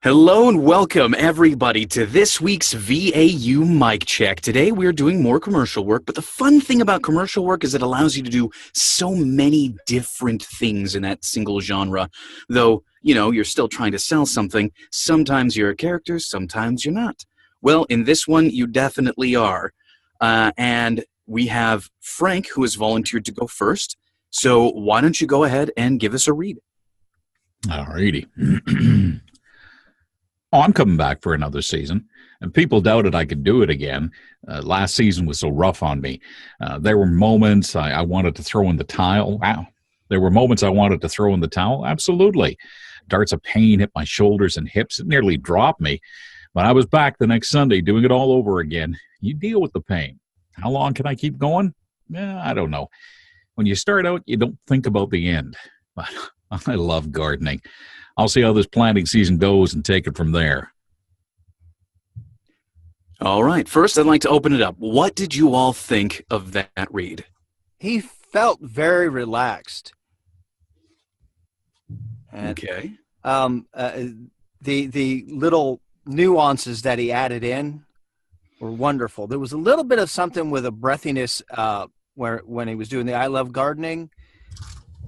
Hello and welcome everybody to this week's VAU Mic Check. Today we're doing more commercial work, but the fun thing about commercial work is it allows you to do so many different things in that single genre. Though, you're still trying to sell something. Sometimes you're a character, sometimes you're not. Well, in this one, you definitely are. And we have Frank, who has volunteered to go first. So why don't you go ahead and give us a read? Alrighty. I'm coming back for another season, and people doubted I could do it again. Last season was so rough on me. There were moments I wanted to throw in the towel. Wow. There were moments I wanted to throw in the towel. Absolutely. Darts of pain hit my shoulders and hips. It nearly dropped me. But I was back the next Sunday doing it all over again. You deal with the pain. How long can I keep going? I don't know. When you start out, you don't think about the end. But I love gardening. I'll see how this planting season goes and take it from there. All right. First, I'd like to open it up. What did you all think of that read? He felt very relaxed. And, Okay. the little nuances that he added in were wonderful. There was a little bit of something with a breathiness when he was doing the I Love Gardening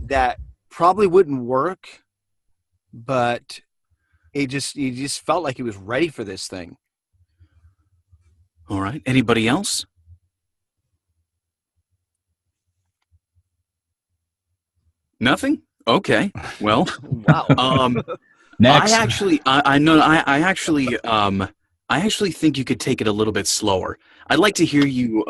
that probably wouldn't work, but he just felt like he was ready for this thing. All right. Anybody else? Nothing? Okay. Well, Wow. Next. I actually think you could take it a little bit slower. I'd like to hear you,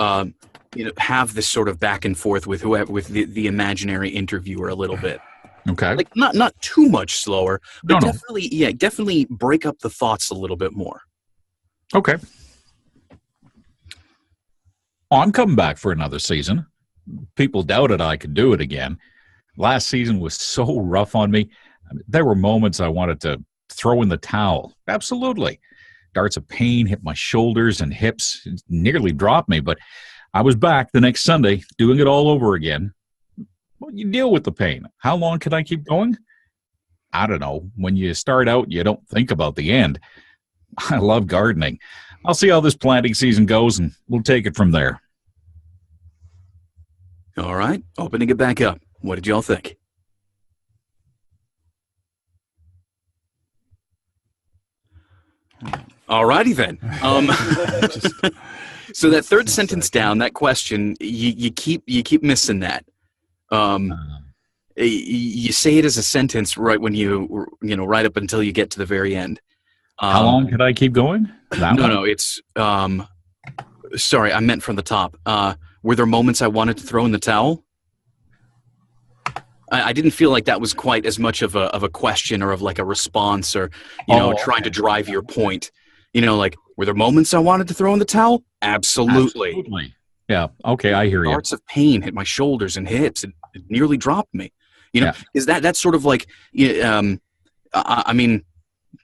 have this sort of back and forth with the imaginary interviewer a little bit. Okay. Like not too much slower, but No. definitely break up the thoughts a little bit more. Okay. I'm coming back for another season. People doubted I could do it again. Last season was so rough on me. There were moments I wanted to throw in the towel. Absolutely. Darts of pain hit my shoulders and hips. It nearly dropped me, but I was back the next Sunday doing it all over again. Well, you deal with the pain. How long can I keep going? I don't know. When you start out, you don't think about the end. I love gardening. I'll see how this planting season goes, and we'll take it from there. All right. Opening it back up. What did y'all think? All righty then. So that third sentence down, that question, you keep missing that. You say it as a sentence right when right up until you get to the very end. How long can I keep going? No, it's sorry, I meant from the top. Were there moments I wanted to throw in the towel? I didn't feel like that was quite as much of a question or of like a response or trying to drive your point. Like, were there moments I wanted to throw in the towel? Absolutely. Absolutely. Yeah. Okay, I hear you. Darts of pain hit my shoulders and hips. It nearly dropped me. Is that's sort of like, I mean,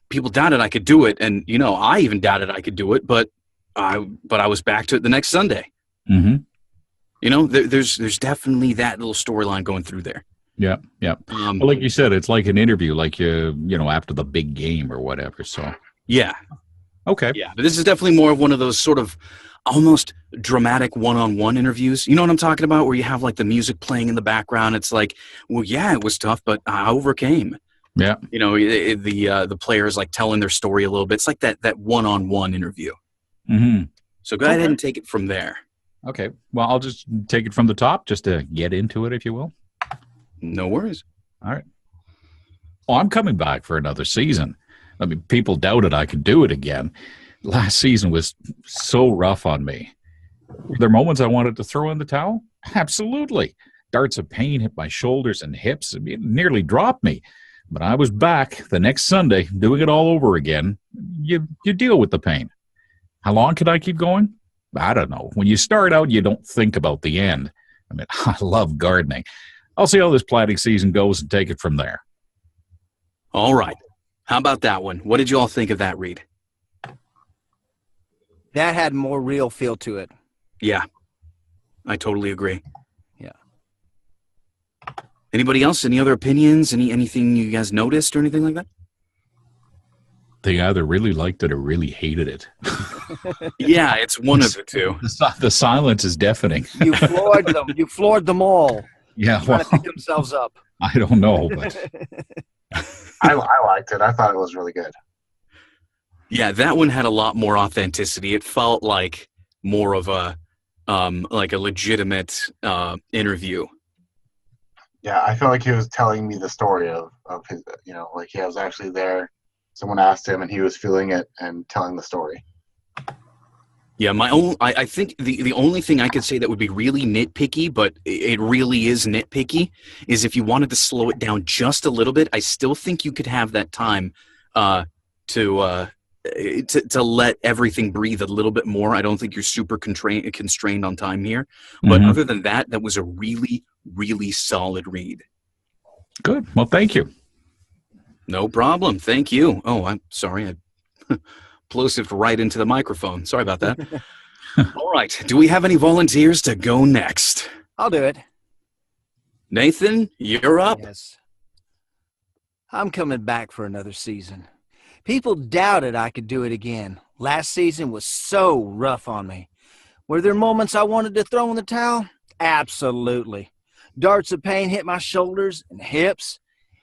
people doubted I could do it, and I even doubted I could do it, but I was back to it the next Sunday. Mm-hmm. There's definitely that little storyline going through there. Yeah, yeah. Well, like you said, it's like an interview, like after the big game or whatever. So yeah. Okay. Yeah, but this is definitely more of one of those sort of almost dramatic one-on-one interviews. You know what I'm talking about? Where you have like the music playing in the background. It's like, well, yeah, it was tough, but I overcame. Yeah. The players like telling their story a little bit. It's like that one-on-one interview. Mm-hmm. So go ahead and take it from there. Okay. Well, I'll just take it from the top just to get into it, if you will. No worries. All right. Well, I'm coming back for another season. I mean, people doubted I could do it again. Last season was so rough on me. Were there moments I wanted to throw in the towel? Absolutely. Darts of pain hit my shoulders and hips. It nearly dropped me. But I was back the next Sunday doing it all over again. You deal with the pain. How long can I keep going? I don't know. When you start out, you don't think about the end. I mean, I love gardening. I'll see how this planting season goes and take it from there. All right. How about that one? What did you all think of that read? That had more real feel to it. Yeah, I totally agree. Yeah. Anybody else? Any other opinions? Anything you guys noticed or anything like that? They either really liked it or really hated it. Yeah, it's one of the two. The silence is deafening. You floored them. You floored them all. Yeah, Trying to well, pick themselves up. I don't know, but I liked it. I thought it was really good. Yeah, that one had a lot more authenticity. It felt like more of a like a legitimate interview. Yeah, I felt like he was telling me the story of his, like he was actually there. Someone asked him, and he was feeling it and telling the story. Yeah, I think the only thing I could say that would be really nitpicky, but it really is nitpicky, is if you wanted to slow it down just a little bit. I still think you could have that time to let everything breathe a little bit more. I don't think you're super constrained on time here. But other than that, that was a really, really solid read. good. Well, thank you. No problem. Thank you. Oh, I'm sorry. I plosive right into the microphone. Sorry about that. All right. Do we have any volunteers to go next? I'll do it. Nathan, you're up. Yes. I'm coming back for another season. People doubted I could do it again. Last season was so rough on me. Were there moments I wanted to throw in the towel? Absolutely. Darts of pain hit my shoulders and hips.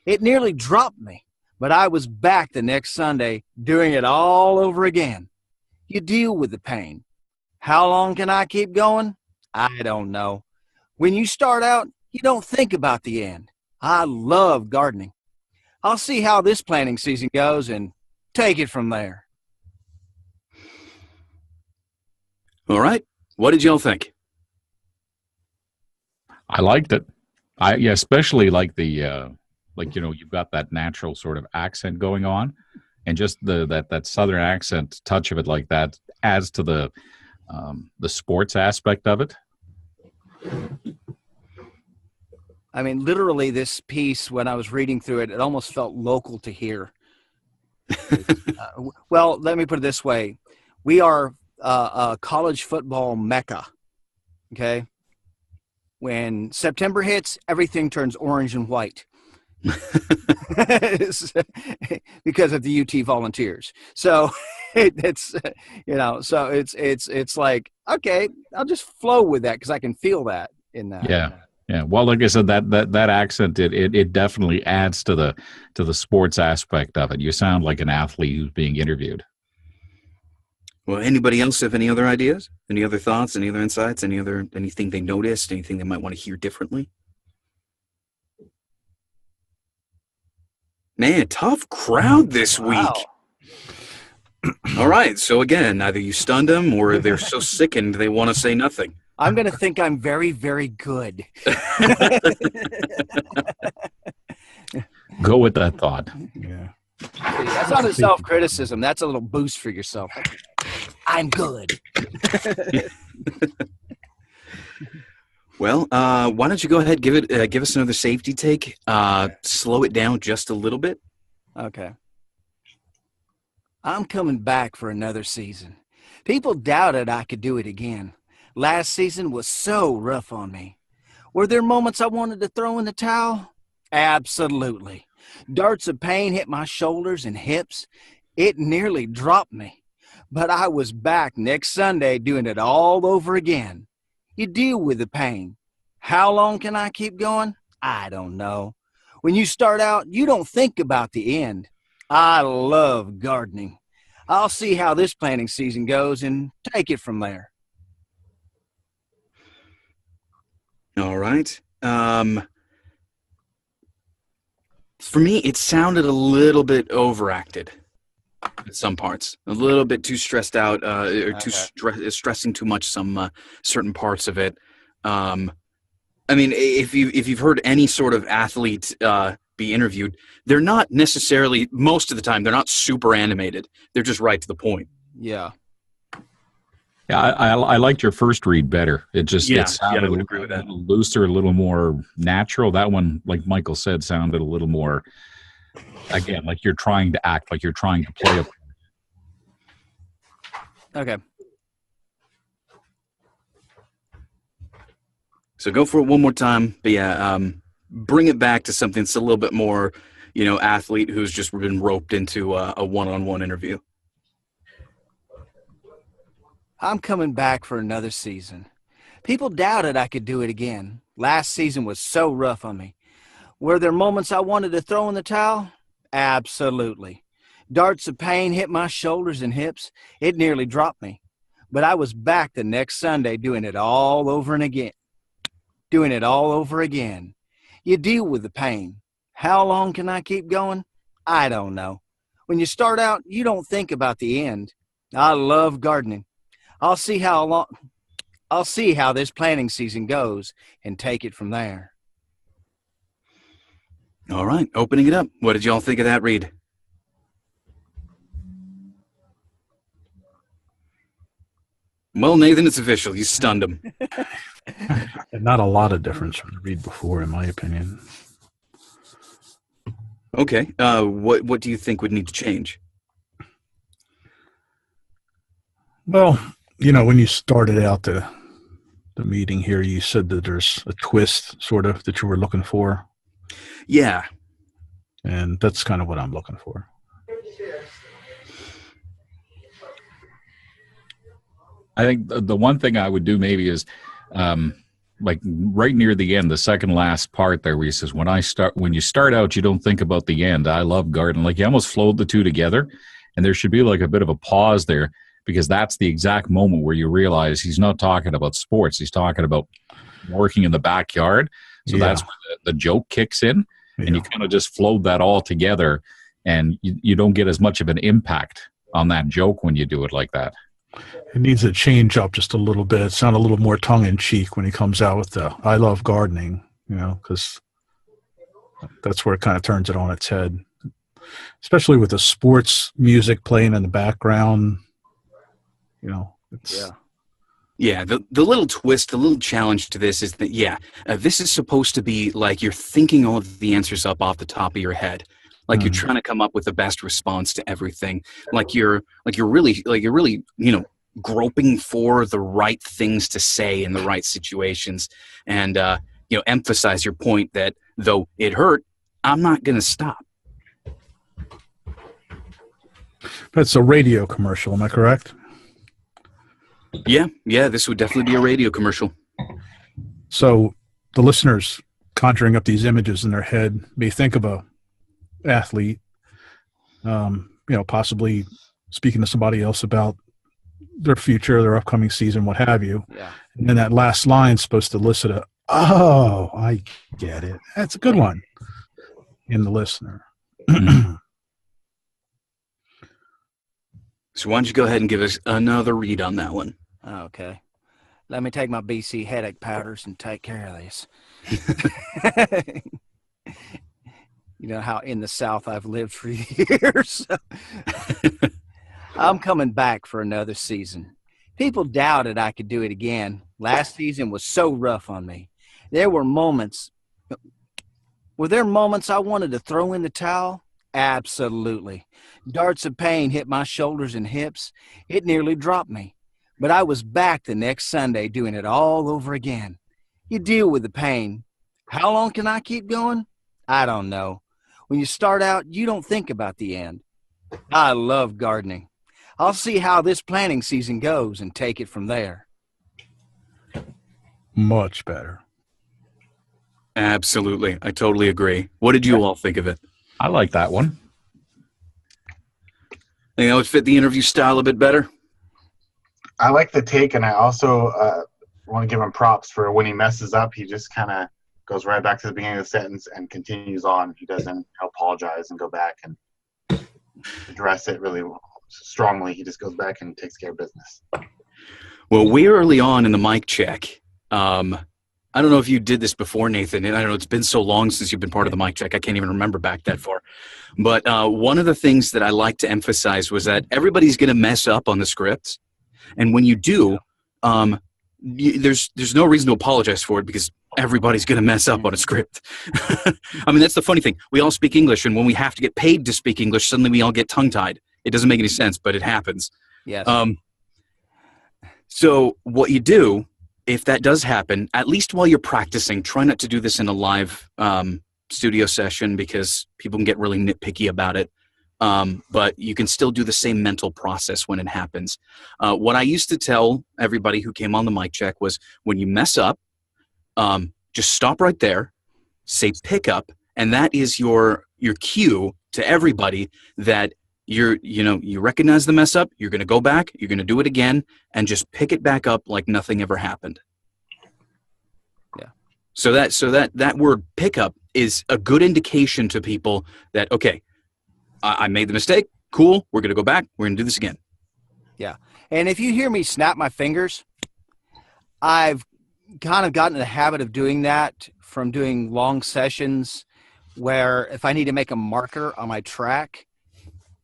It nearly dropped me, but I was back the next Sunday doing it all over again. You deal with the pain. How long can I keep going? I don't know. When you start out, you don't think about the end. I love gardening. I'll see how this planting season goes and take it from there. All right. What did y'all think? I liked it. Especially like the you've got that natural sort of accent going on, and just that southern accent touch of it like that adds to the sports aspect of it. I mean, literally, this piece, when I was reading through it, it almost felt local to here. Well, let me put it this way. We are a college football mecca, okay? When September hits, everything turns orange and white because of the UT Volunteers. So it's like, okay, I'll just flow with that because I can feel that in that. Yeah. Yeah, well, like I said, that accent it definitely adds to the sports aspect of it. You sound like an athlete who's being interviewed. Well, anybody else have any other ideas? Any other thoughts? Any other insights? Anything they noticed? Anything they might want to hear differently? Man, tough crowd this week. All right, so again, either you stunned them or they're so sickened they want to say nothing. I'm going to think I'm very, very good. Go with that thought. Yeah. That's not a self-criticism. That's a little boost for yourself. I'm good. Well, why don't you go ahead, give us another safety take. Slow it down just a little bit. Okay. I'm coming back for another season. People doubted I could do it again. Last season was so rough on me. Were there moments I wanted to throw in the towel? Absolutely. Darts of pain hit my shoulders and hips. It nearly dropped me. But I was back next Sunday doing it all over again. You deal with the pain. How long can I keep going? I don't know. When you start out, you don't think about the end. I love gardening. I'll see how this planting season goes and take it from there. All right. For me, it sounded a little bit overacted at some parts. A little bit too stressed out, or stressing too much some certain parts of it. I mean, if you've heard any sort of athlete be interviewed, they're not necessarily, most of the time, they're not super animated. They're just right to the point. Yeah. Yeah, I liked your first read better. It sounded I would agree with that. A little looser, a little more natural. That one, like Michael said, sounded a little more, again, like you're trying to act, like you're trying to play a part. Okay. So go for it one more time. But yeah, bring it back to something that's a little bit more, athlete who's just been roped into a one-on-one interview. I'm coming back for another season. People doubted I could do it again. Last season was so rough on me. Were there moments I wanted to throw in the towel? Absolutely. Darts of pain hit my shoulders and hips. It nearly dropped me. But I was back the next Sunday doing it all over again. You deal with the pain. How long can I keep going? I don't know. When you start out, you don't think about the end. I love gardening. I'll see how this planting season goes and take it from there. All right, opening it up. What did y'all think of that read? Well, Nathan, it's official. You stunned him. Not a lot of difference from the read before, in my opinion. Okay. What do you think would need to change? Well, when you started out the meeting here, you said that there's a twist, sort of, that you were looking for. Yeah. And that's kind of what I'm looking for. I think the one thing I would do maybe is, like right near the end, the second last part there, where he says, when you start out, you don't think about the end. I love gardening. Like, you almost flowed the two together, and there should be like a bit of a pause there, because that's the exact moment where you realize he's not talking about sports. He's talking about working in the backyard. So that's where the joke kicks in, and you kind of just flowed that all together, and you don't get as much of an impact on that joke when you do it like that. It needs to change up just a little bit. Sound a little more tongue-in-cheek when he comes out with the "I love gardening," because that's where it kind of turns it on its head, especially with the sports music playing in the background. Yeah, the little twist, the little challenge to this is that, this is supposed to be like you're thinking all of the answers up off the top of your head. Like you're trying to come up with the best response to everything. Like you're really, groping for the right things to say in the right situations, and emphasize your point that though it hurt, I'm not going to stop. That's a radio commercial, am I correct? Yeah, this would definitely be a radio commercial. So the listeners conjuring up these images in their head may think of a athlete, possibly speaking to somebody else about their future, their upcoming season, what have you. Yeah. And then that last line's supposed to elicit "Oh, I get it." That's a good one in the listener. So why don't you go ahead and give us another read on that one? Okay. Let me take my BC headache powders and take care of this. You know how in the South I've lived for years. I'm coming back for another season. People doubted I could do it again. Last season was so rough on me. Were there moments I wanted to throw in the towel? Absolutely. Darts of pain hit my shoulders and hips. It nearly dropped me. But I was back the next Sunday doing it all over again. You deal with the pain. How long can I keep going? I don't know. When you start out, you don't think about the end. I love gardening. I'll see how this planting season goes and take it from there. Much better. Absolutely. I totally agree. What did you all think of it? I like that one. Think that would fit the interview style a bit better? I like the take, and I also want to give him props for when he messes up, he just kind of goes right back to the beginning of the sentence and continues on. He doesn't apologize and go back and address it really strongly. He just goes back and takes care of business. Well, way early on in the mic check, I don't know if you did this before, Nathan, and I don't know, it's been so long since you've been part of the mic check, I can't even remember back that far. But one of the things that I like to emphasize was that everybody's going to mess up on the scripts. And when you do, there's no reason to apologize for it, because everybody's going to mess up on a script. I mean, that's the funny thing. We all speak English, and when we have to get paid to speak English, suddenly we all get tongue-tied. It doesn't make any sense, but it happens. Yes. So what you do, if that does happen, at least while you're practicing, try not to do this in a live studio session because people can get really nitpicky about it. But you can still do the same mental process when it happens. What I used to tell everybody who came on the mic check was when you mess up, just stop right there, say pick up, and that is your cue to everybody that you recognize the mess up, you're going to go back, you're going to do it again, and just pick it back up like nothing ever happened. Yeah. So that word pickup is a good indication to people that, okay, I made the mistake. Cool. We're going to go back. We're going to do this again. Yeah. And if you hear me snap my fingers, I've kind of gotten in the habit of doing that from doing long sessions where if I need to make a marker on my track.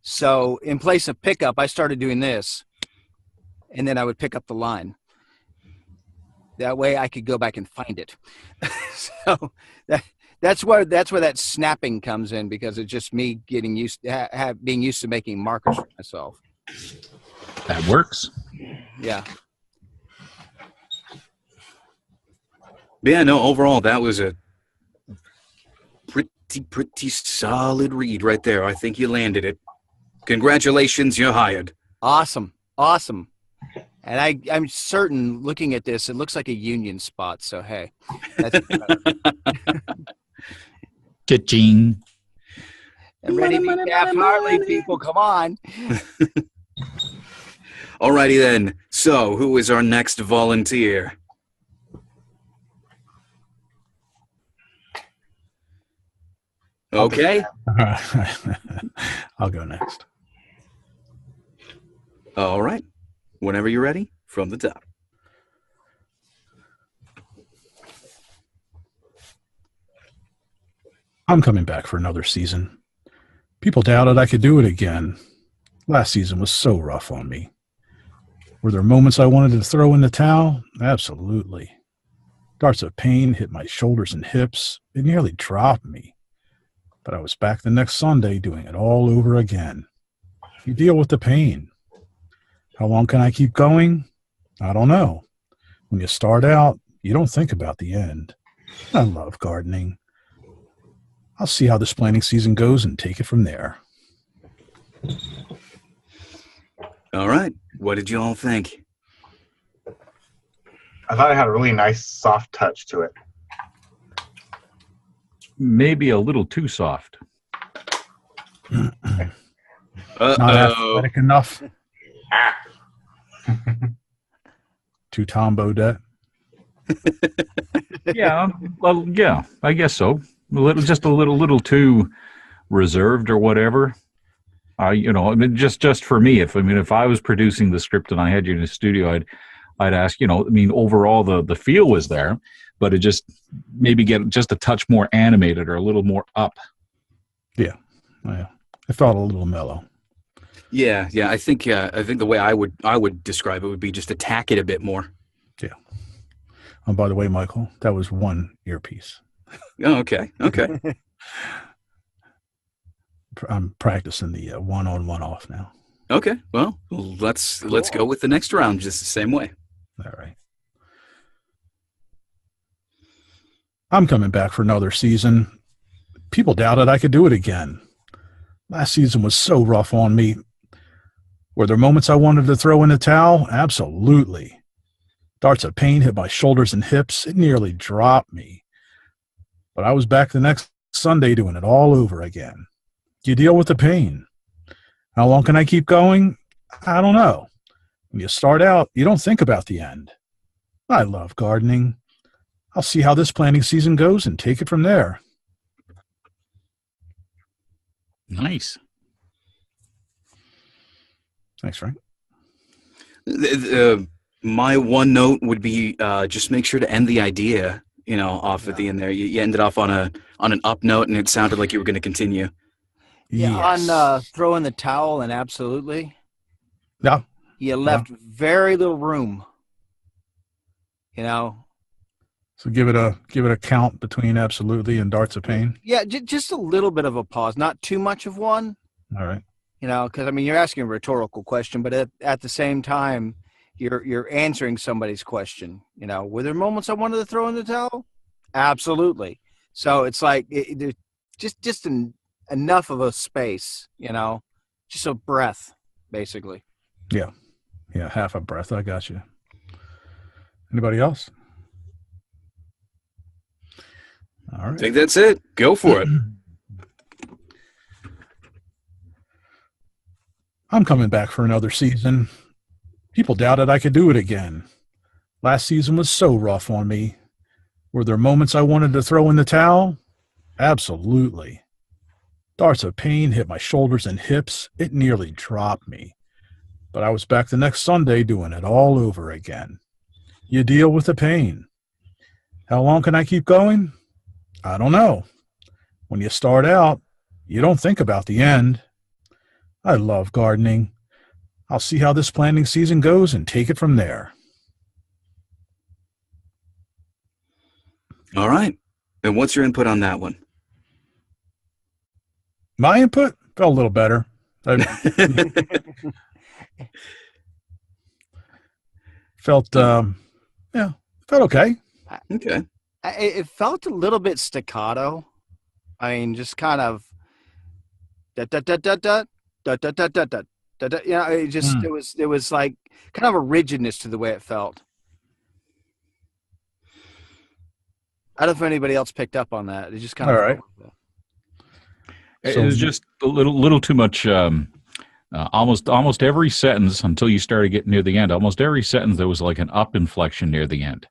So in place of pickup, I started doing this, and then I would pick up the line. That way I could go back and find it. So that's where that snapping comes in, because it's just me getting used to being used to making markers for myself. That works. Yeah. Yeah, no, overall, that was a pretty solid read right there. I think you landed it. Congratulations, you're hired. Awesome. And I'm certain, looking at this, it looks like a union spot. So, hey. That's Cha-ching. and ready to be Taft Hartley, people. Come on. Alrighty then. So, who is our next volunteer? Okay. I'll go next. All right. Whenever you're ready, from the top. I'm coming back for another season. People doubted I could do it again. Last season was so rough on me. Were there moments I wanted to throw in the towel? Absolutely. Darts of pain hit my shoulders and hips. It nearly dropped me. But I was back the next Sunday doing it all over again. You deal with the pain. How long can I keep going? I don't know. When you start out, you don't think about the end. I love gardening. I'll see how this planting season goes and take it from there. All right. What did you all think? I thought it had a really nice soft touch to it. Maybe a little too soft. Not athletic enough. To Tom Bodette. Yeah, well, yeah, I guess so. Just a little too reserved or whatever. I mean, just for me, if I was producing the script and I had you in the studio, I'd ask, overall the feel was there, but it just maybe get just a touch more animated or a little more up. Yeah. It felt a little mellow. Yeah. I think the way I would describe it would be just attack it a bit more. Yeah. And by the way, Michael, that was one earpiece. Oh, okay. I'm practicing the one on, one off now. Okay. Well, let's go with the next round just the same way. All right. I'm coming back for another season. People doubted I could do it again. Last season was so rough on me. Were there moments I wanted to throw in the towel? Absolutely. Darts of pain hit my shoulders and hips. It nearly dropped me. But I was back the next Sunday doing it all over again. You deal with the pain. How long can I keep going? I don't know. When you start out, you don't think about the end. I love gardening. I'll see how this planting season goes and take it from there. Nice. Thanks, Frank. My one note would be just make sure to end the idea, off at the end there. You ended off on an up note, and it sounded like you were going to continue. Yeah, Yes. on throwing the towel, and absolutely. Yeah. You left very little room. So give it a count between absolutely and darts of pain. Yeah, just a little bit of a pause, not too much of one. All right. Because you're asking a rhetorical question, but at the same time, you're answering somebody's question. Were there moments I wanted to throw in the towel? Absolutely. So it's like enough of a space, just a breath, basically. Yeah, half a breath. I got you. Anybody else? All I right. think that's it. Go for it. I'm coming back for another season. People doubted I could do it again. Last season was so rough on me. Were there moments I wanted to throw in the towel? Absolutely. Darts of pain hit my shoulders and hips. It nearly dropped me. But I was back the next Sunday doing it all over again. You deal with the pain. How long can I keep going? I don't know. When you start out, you don't think about the end. I love gardening. I'll see how this planting season goes and take it from there. All right. And what's your input on that one? My input felt a little better. Felt okay. Okay. It felt a little bit staccato. I mean, just kind of da da da da da da da da da da da. It was like kind of a rigidness to the way it felt. I don't know if anybody else picked up on that. It just kind of All right. felt like that. It was just a little too much. Almost every sentence until you started getting near the end. Almost every sentence there was like an up inflection near the end.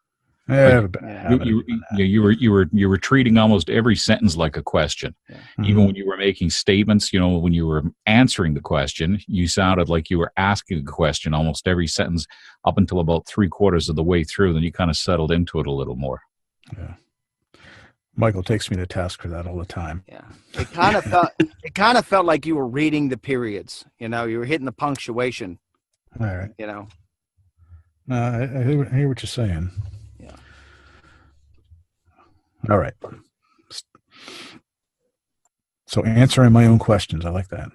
You were treating almost every sentence like a question. Yeah. Even when you were making statements, when you were answering the question, you sounded like you were asking a question almost every sentence up until about 3/4 of the way through. Then you kind of settled into it a little more. Yeah. Michael takes me to task for that all the time. Yeah, it kind of felt like you were reading the periods. You were hitting the punctuation. All right. I hear what you're saying. Yeah. All right. So answering my own questions, I like that.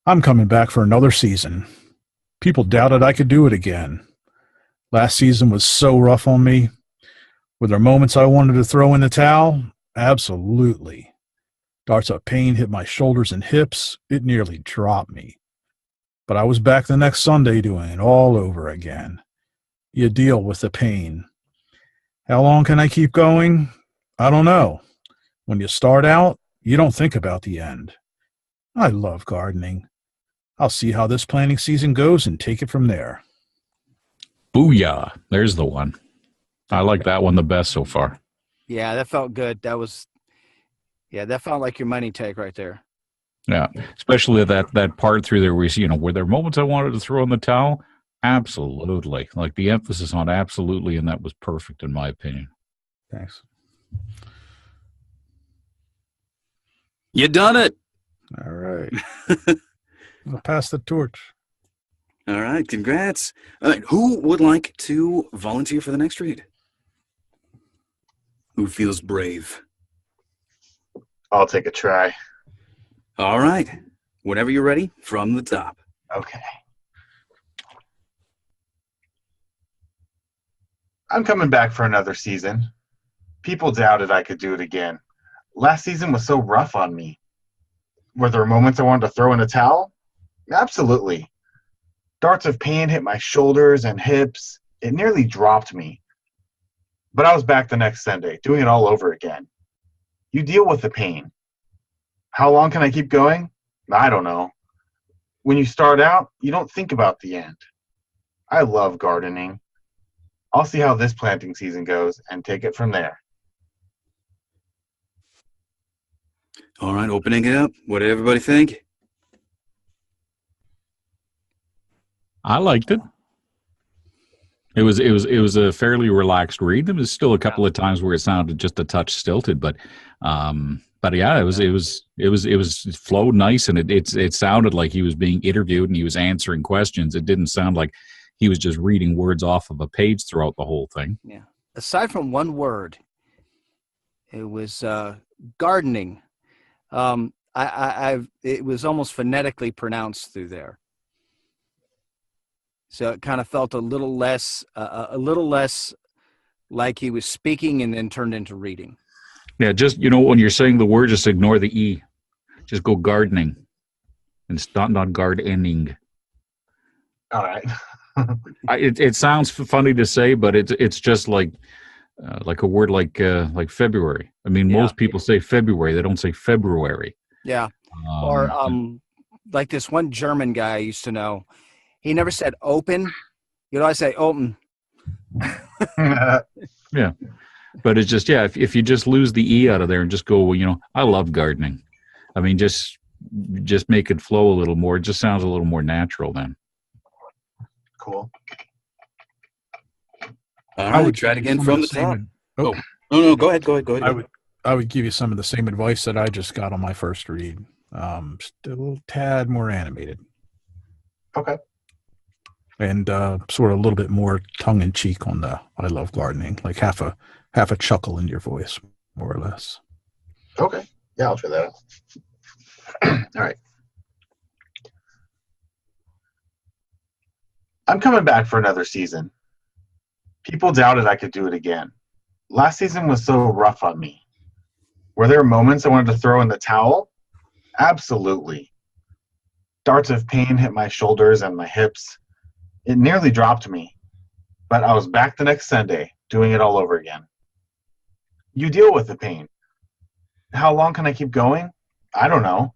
I'm coming back for another season. People doubted I could do it again. Last season was so rough on me. Were there moments I wanted to throw in the towel? Absolutely. Darts of pain hit my shoulders and hips. It nearly dropped me. But I was back the next Sunday doing it all over again. You deal with the pain. How long can I keep going? I don't know. When you start out, you don't think about the end. I love gardening. I'll see how this planting season goes and take it from there. Booyah. There's the one. I like that one the best so far. Yeah, that felt good. That felt like your money take right there. Yeah, especially that part through there where, were there moments I wanted to throw in the towel? Absolutely. Like the emphasis on absolutely, and that was perfect in my opinion. Thanks. You done it. All right. I'll pass the torch. All right. Congrats. All right. Who would like to volunteer for the next read? Who feels brave? I'll take a try. All right. Whenever you're ready, from the top. Okay. I'm coming back for another season. People doubted I could do it again. Last season was so rough on me. Were there moments I wanted to throw in a towel? Absolutely. Darts of pain hit my shoulders and hips. It nearly dropped me. But I was back the next Sunday, doing it all over again. You deal with the pain. How long can I keep going? I don't know. When you start out, you don't think about the end. I love gardening. I'll see how this planting season goes and take it from there. All right. Opening it up. What did everybody think? I liked it. It was a fairly relaxed read. There was still a couple of times where it sounded just a touch stilted, but yeah, it was flowed nice, and it sounded like he was being interviewed and he was answering questions. It didn't sound like he was just reading words off of a page throughout the whole thing. Yeah. Aside from one word, it was gardening. It was almost phonetically pronounced through there. So it kind of felt a little less like he was speaking and then turned into reading. Yeah, just, when you're saying the word, just ignore the E. Just go gardening. And it's not gardening. All right. It sounds funny to say, but it's just like a word like February. I mean, most people say February. They don't say February. Yeah. Or like this one German guy I used to know. He never said open. I say open. Yeah. But it's just, if you just lose the E out of there and just go, I love gardening. I mean, just make it flow a little more. It just sounds a little more natural then. Cool. All right, try it again from the top. No, go ahead. I would give you some of the same advice that I just got on my first read. Still a tad more animated. Okay. And sort of a little bit more tongue-in-cheek on the I love gardening, like half a chuckle in your voice, more or less. Okay. Yeah, I'll try that out. All right. I'm coming back for another season. People doubted I could do it again. Last season was so rough on me. Were there moments I wanted to throw in the towel? Absolutely. Darts of pain hit my shoulders and my hips. It nearly dropped me, but I was back the next Sunday, doing it all over again. You deal with the pain. How long can I keep going? I don't know.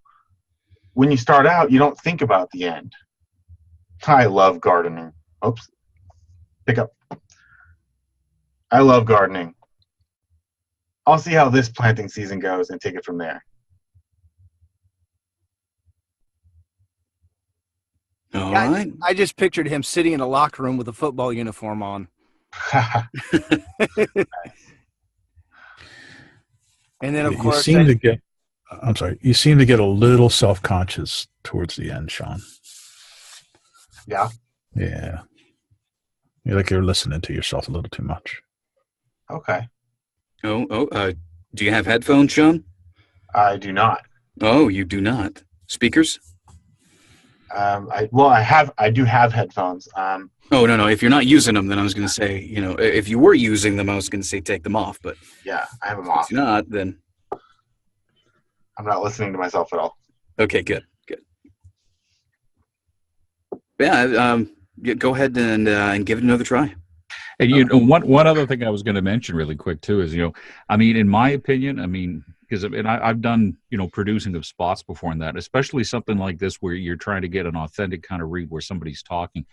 When you start out, you don't think about the end. I love gardening. Oops. Pick up. I love gardening. I'll see how this planting season goes and take it from there. All right. I just pictured him sitting in a locker room with a football uniform on. And then, of course, you seem to get a little self-conscious towards the end, Sean. Yeah. Yeah. You're like you're listening to yourself a little too much. Okay. Do you have headphones, Sean? I do not. Oh, you do not. Speakers? I do have headphones. Oh, no. If you're not using them, then I was going to say, if you were using them, I was going to say take them off. But yeah, I have them off. If you're not, then I'm not listening to myself at all. Okay, good. Yeah, go ahead and give it another try. And one other thing I was going to mention really quick too is, in my opinion, because I've done, producing of spots before in that, especially something like this where you're trying to get an authentic kind of read where somebody's talking.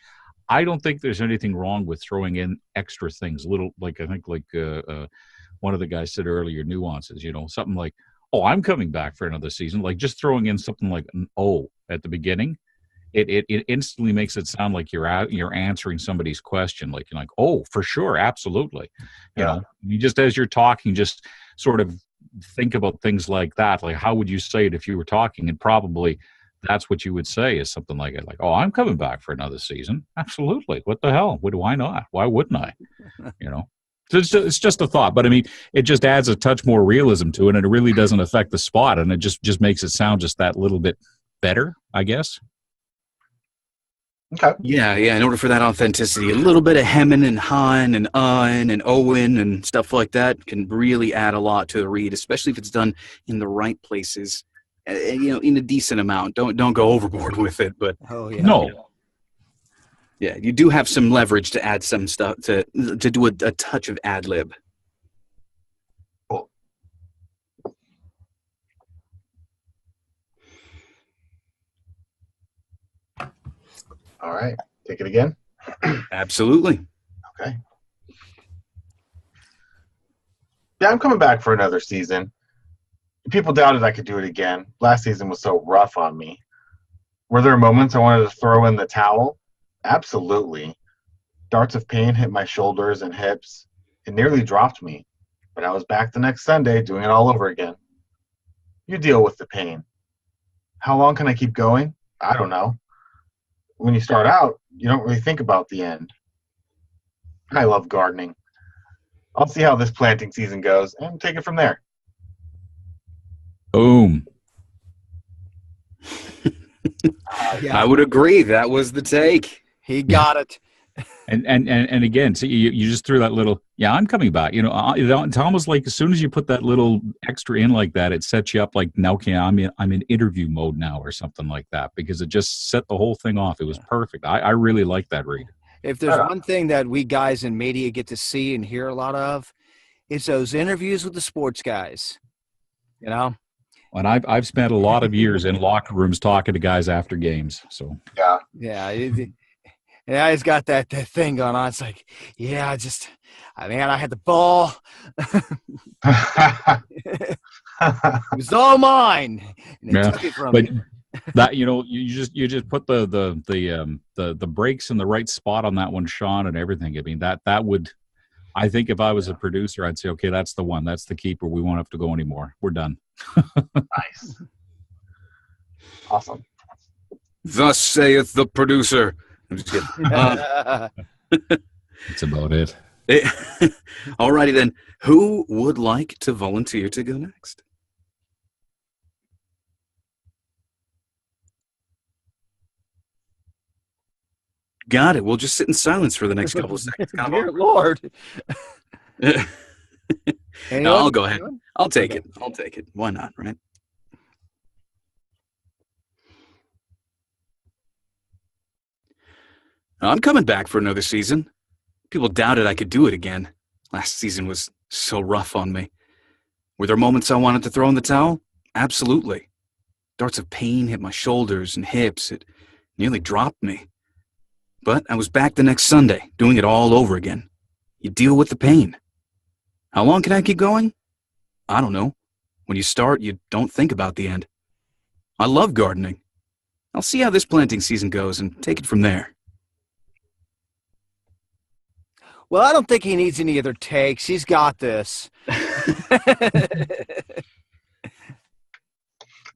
I don't think there's anything wrong with throwing in extra things, little, like I think one of the guys said earlier, nuances, something like, oh, I'm coming back for another season. Like just throwing in something like an O at the beginning. It instantly makes it sound like you're answering somebody's question, like you're like, oh, for sure, absolutely. You just as you're talking, just sort of think about things like that. Like, how would you say it if you were talking? And probably that's what you would say is something like it, like, oh, I'm coming back for another season. Absolutely. What the hell? Why not? Why wouldn't I? So it's just a thought, but it just adds a touch more realism to it, and it really doesn't affect the spot, and it just makes it sound just that little bit better, I guess. Okay. Yeah. In order for that authenticity, a little bit of hemming and hawing and and Owen and stuff like that can really add a lot to the read, especially if it's done in the right places, in a decent amount. Don't go overboard with it, but No. Yeah, you do have some leverage to add some stuff to do a touch of ad lib. Cool. All right. Take it again. Absolutely. Okay. Yeah, I'm coming back for another season. People doubted I could do it again. Last season was so rough on me. Were there moments I wanted to throw in the towel? Absolutely. Darts of pain hit my shoulders and hips. It nearly dropped me, but I was back the next Sunday doing it all over again. You deal with the pain. How long can I keep going? I don't know. When you start out, you don't really think about the end. I love gardening. I'll see how this planting season goes and take it from there. Boom. I would agree. That was the take. He got it. And again, see, you just threw that little Yeah, I'm coming back. It's almost like as soon as you put that little extra in like that, it sets you up like, now, okay, I'm in interview mode now or something like that, because it just set the whole thing off. It was perfect. I really like that read. If there's one thing that we guys in media get to see and hear a lot of, it's those interviews with the sports guys. And I've spent a lot of years in locker rooms talking to guys after games. So yeah, he's got that thing going on. It's like, yeah, I had the ball. It was all mine. And they took it from me. That you just put the brakes in the right spot on that one, Sean, and everything. I mean, that would, I think if I was a producer, I'd say, okay, that's the one, that's the keeper. We won't have to go anymore. We're done. Nice. Awesome. Thus saith the producer. I'm just kidding. That's about it. Alrighty then. Who would like to volunteer to go next? Got it. We'll just sit in silence for the next couple of seconds. Dear Lord. No, I'll go ahead. I'll take it. Why not, right? I'm coming back for another season. People doubted I could do it again. Last season was so rough on me. Were there moments I wanted to throw in the towel? Absolutely. Darts of pain hit my shoulders and hips. It nearly dropped me. But I was back the next Sunday, doing it all over again. You deal with the pain. How long can I keep going? I don't know. When you start, you don't think about the end. I love gardening. I'll see how this planting season goes and take it from there. Well, I don't think he needs any other takes. He's got this.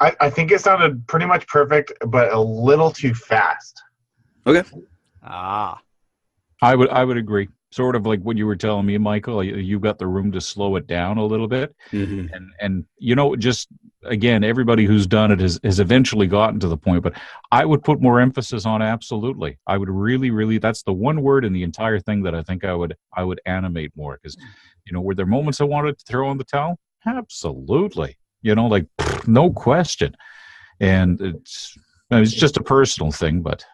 I think it sounded pretty much perfect, but a little too fast. Okay. I would agree. Sort of like what you were telling me, Michael. You've got the room to slow it down a little bit, and just again, everybody who's done it has eventually gotten to the point. But I would put more emphasis on absolutely. I would really. That's the one word in the entire thing that I think I would animate more, because were there moments I wanted to throw in the towel? Absolutely. Like no question. And it's just a personal thing, but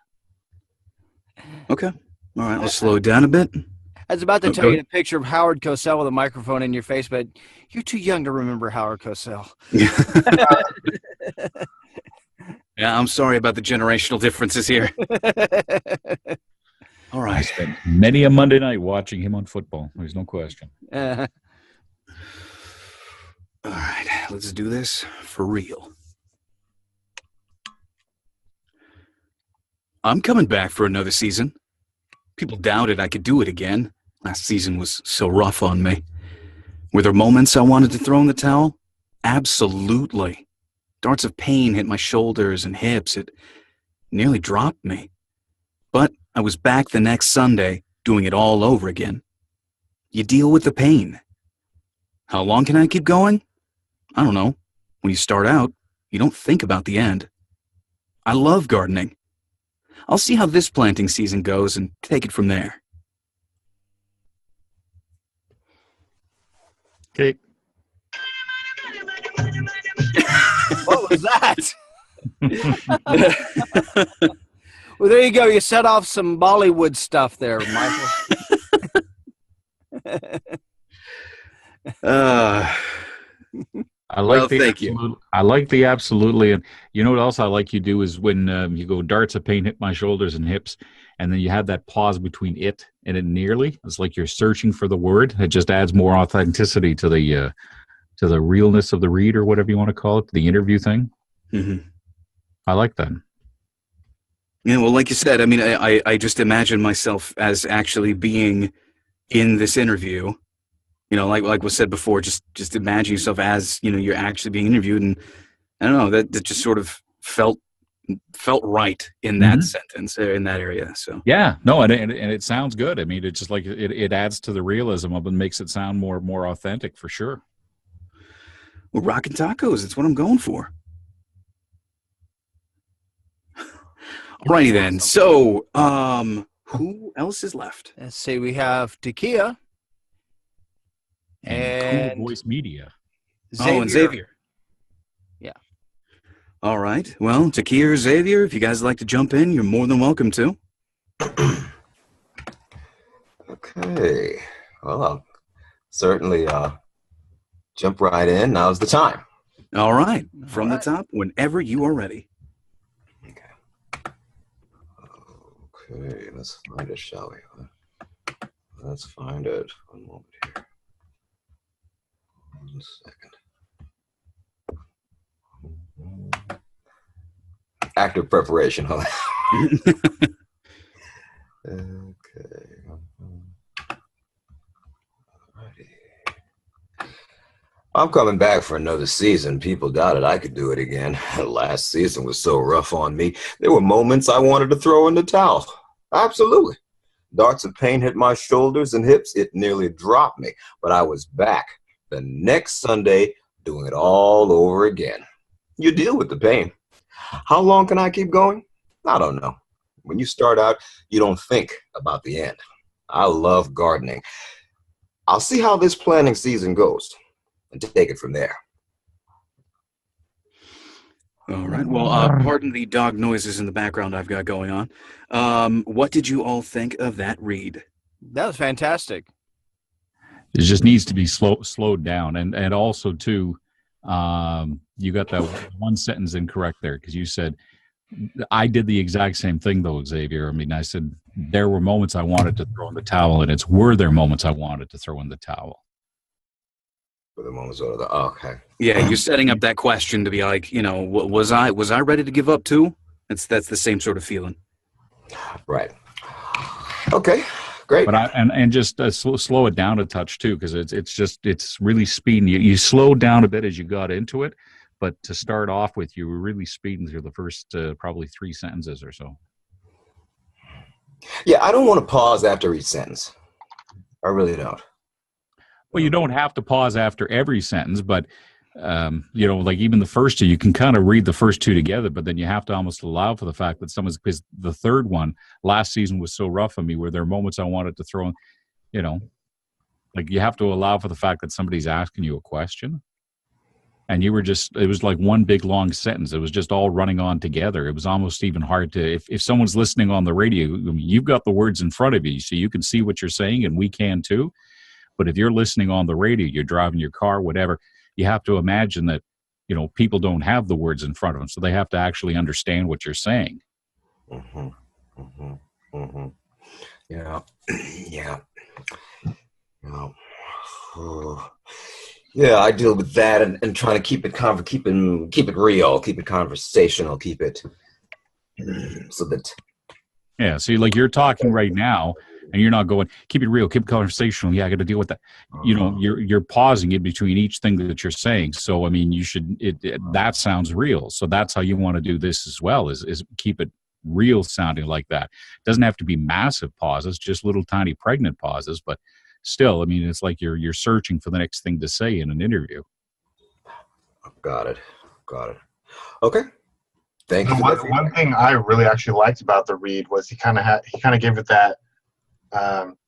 okay. All right, I'll slow it down a bit. I was about to tell you a picture of Howard Cosell with a microphone in your face, but you're too young to remember Howard Cosell. Yeah, I'm sorry about the generational differences here. All right. I spent many a Monday night watching him on football. There's no question. All right, let's do this for real. I'm coming back for another season. People doubted I could do it again. Last season was so rough on me. Were there moments I wanted to throw in the towel? Absolutely. Darts of pain hit my shoulders and hips. It nearly dropped me. But I was back the next Sunday, doing it all over again. You deal with the pain. How long can I keep going? I don't know. When you start out, you don't think about the end. I love gardening. I'll see how this planting season goes and take it from there. Okay. What was that? Well, there you go. You set off some Bollywood stuff there, Michael. Thank you. I like the absolutely. And you know what else I like you do is when you go darts of pain hit my shoulders and hips, and then you have that pause between it and it nearly. It's like you're searching for the word. It just adds more authenticity to the realness of the read, or whatever you want to call it, the interview thing. Mm-hmm. I like that. Yeah, well, like you said, I mean, I just imagine myself as actually being in this interview. Like was said before, just imagine yourself as, you're actually being interviewed. And I don't know, that just sort of felt right in that sentence, in that area. So yeah, no, and it sounds good. I mean, it's just like it adds to the realism of it and makes it sound more authentic for sure. Well, rockin' tacos, it's what I'm going for. Alrighty then. So, who else is left? Let's see. We have Takia. And Cool Voice Media. Oh, and Xavier. Yeah. All right. Well, Takia or Xavier, if you guys like to jump in, you're more than welcome to. Okay. Well, I'll certainly jump right in. Now's the time. All right. From the top, whenever you are ready. Okay, let's find it, shall we? Let's find it. One moment here. 1 second. Active preparation, huh? Okay. Alrighty. I'm coming back for another season. People doubted I could do it again. Last season was so rough on me. There were moments I wanted to throw in the towel. Absolutely. Darts of pain hit my shoulders and hips. It nearly dropped me, but I was back the next Sunday doing it all over again. You deal with the pain. How long can I keep going? I don't know. When you start out, you don't think about the end. I love gardening. I'll see how this planting season goes and take it from there. All right. Well, pardon the dog noises in the background I've got going on. What did you all think of that read? That was fantastic. It just needs to be slowed down. And also, too, you got that one sentence incorrect there because you said, I did the exact same thing, though, Xavier. I mean, I said there were moments I wanted to throw in the towel, and it's were there moments I wanted to throw in the towel. For the moments of the okay. Yeah, you're setting up that question to be like, was I ready to give up too? That's the same sort of feeling. Right. Okay. Great. But and just slow it down a touch too, because it's really speeding. You slowed down a bit as you got into it, but to start off with, you were really speeding through the first probably 3 sentences or so. Yeah, I don't want to pause after each sentence. I really don't. Well, you don't have to pause after every sentence, but like even the first two, you can kind of read the first two together, but then you have to almost allow for the fact that because the third one last season was so rough on me, where there are moments I wanted to throw in, like you have to allow for the fact that somebody's asking you a question, and it was like one big long sentence. It was just all running on together. It was almost even hard to, if someone's listening on the radio, you've got the words in front of you, so you can see what you're saying, and we can too. But if you're listening on the radio, you're driving your car, whatever, you have to imagine that, people don't have the words in front of them, so they have to actually understand what you're saying. Mm-hmm. Mm-hmm. Mm-hmm. Yeah. Yeah. Yeah, I deal with that and trying to keep it real, keep it conversational, keep it so that. Yeah, so you're talking right now, and you're not going, keep it real, keep it conversational. Yeah, I got to deal with that. You're pausing in between each thing that you're saying. So, I mean, you should, that sounds real. So that's how you want to do this as well, is keep it real sounding like that. It doesn't have to be massive pauses, just little tiny pregnant pauses. But still, I mean, it's like you're searching for the next thing to say in an interview. Got it. Okay. Thank you. One thing I really actually liked about the read was he kind of gave it that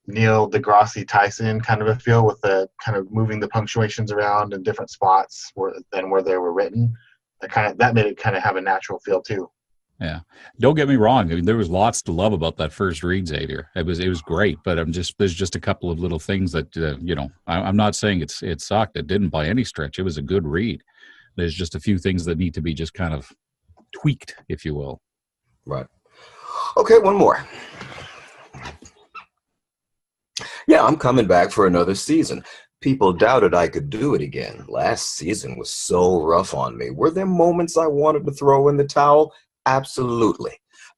Neil deGrasse Tyson kind of a feel, with the kind of moving the punctuations around in different spots than where they were written. That made it kind of have a natural feel too. Yeah, don't get me wrong. I mean, there was lots to love about that first read, Xavier. It was great, but there's just a couple of little things that I'm not saying it sucked. It didn't by any stretch. It was a good read. There's just a few things that need to be just kind of tweaked, if you will. Right. Okay, one more. Yeah, I'm coming back for another season. People doubted I could do it again. Last season was so rough on me. Were there moments I wanted to throw in the towel? Absolutely.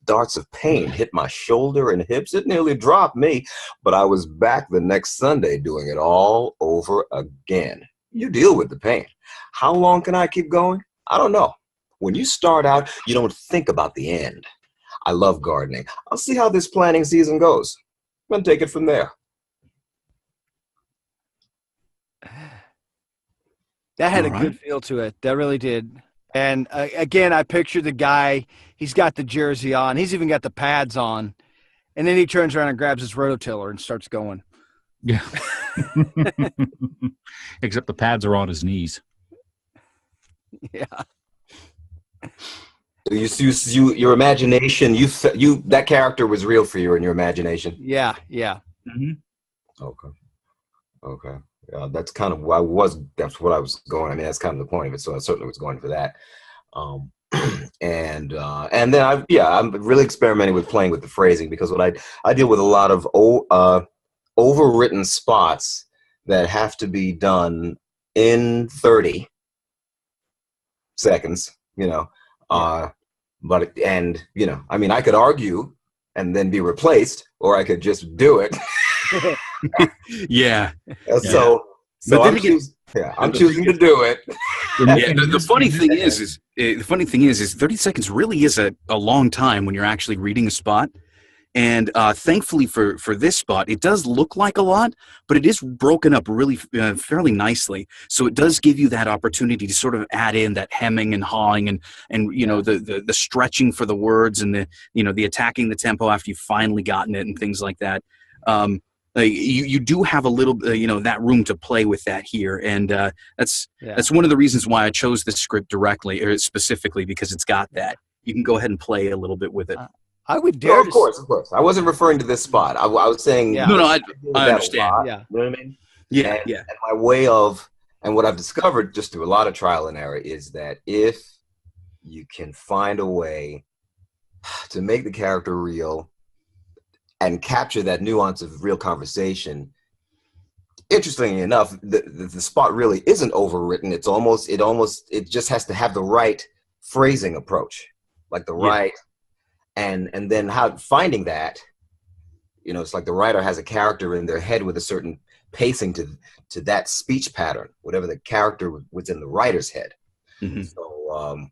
Darts of pain hit my shoulder and hips. It nearly dropped me, but I was back the next Sunday doing it all over again. You deal with the pain. How long can I keep going? I don't know. When you start out, you don't think about the end. I love gardening. I'll see how this planting season goes and take it from there. That had a good feel to it. That really did. And again, I picture the guy, he's got the jersey on. He's even got the pads on. And then he turns around and grabs his rototiller and starts going. Yeah. Except the pads are on his knees. Yeah. Your imagination, that character was real for you in your imagination. Yeah. Yeah. Okay. Okay. That's kind of that's what I was going. I mean, that's kind of the point of it. So I certainly was going for that. And then I'm really experimenting with playing with the phrasing, because what I deal with a lot of overwritten spots that have to be done in 30 seconds, but I mean, I could argue and then be replaced, or I could just do it. Yeah. So I'm choosing to do it. Yeah, the funny thing is 30 seconds really is a long time when you're actually reading a spot. And thankfully for this spot, it does look like a lot, but it is broken up really fairly nicely. So it does give you that opportunity to sort of add in that hemming and hawing and the stretching for the words and the attacking the tempo after you've finally gotten it and things like that. You do have a little that room to play with that here, and that's one of the reasons why I chose this script directly or specifically, because it's got that. You can go ahead and play a little bit with it. I would dare. Of course. I wasn't referring to this spot. I was saying. Yeah. No, I understand. Yeah. You know what I mean? Yeah, And my way of, and what I've discovered just through a lot of trial and error is that if you can find a way to make the character real and capture that nuance of real conversation, interestingly enough, the spot really isn't overwritten. It just has to have the right phrasing approach, like the right. And then finding that, it's like the writer has a character in their head with a certain pacing to that speech pattern, whatever the character was in the writer's head. Mm-hmm. So,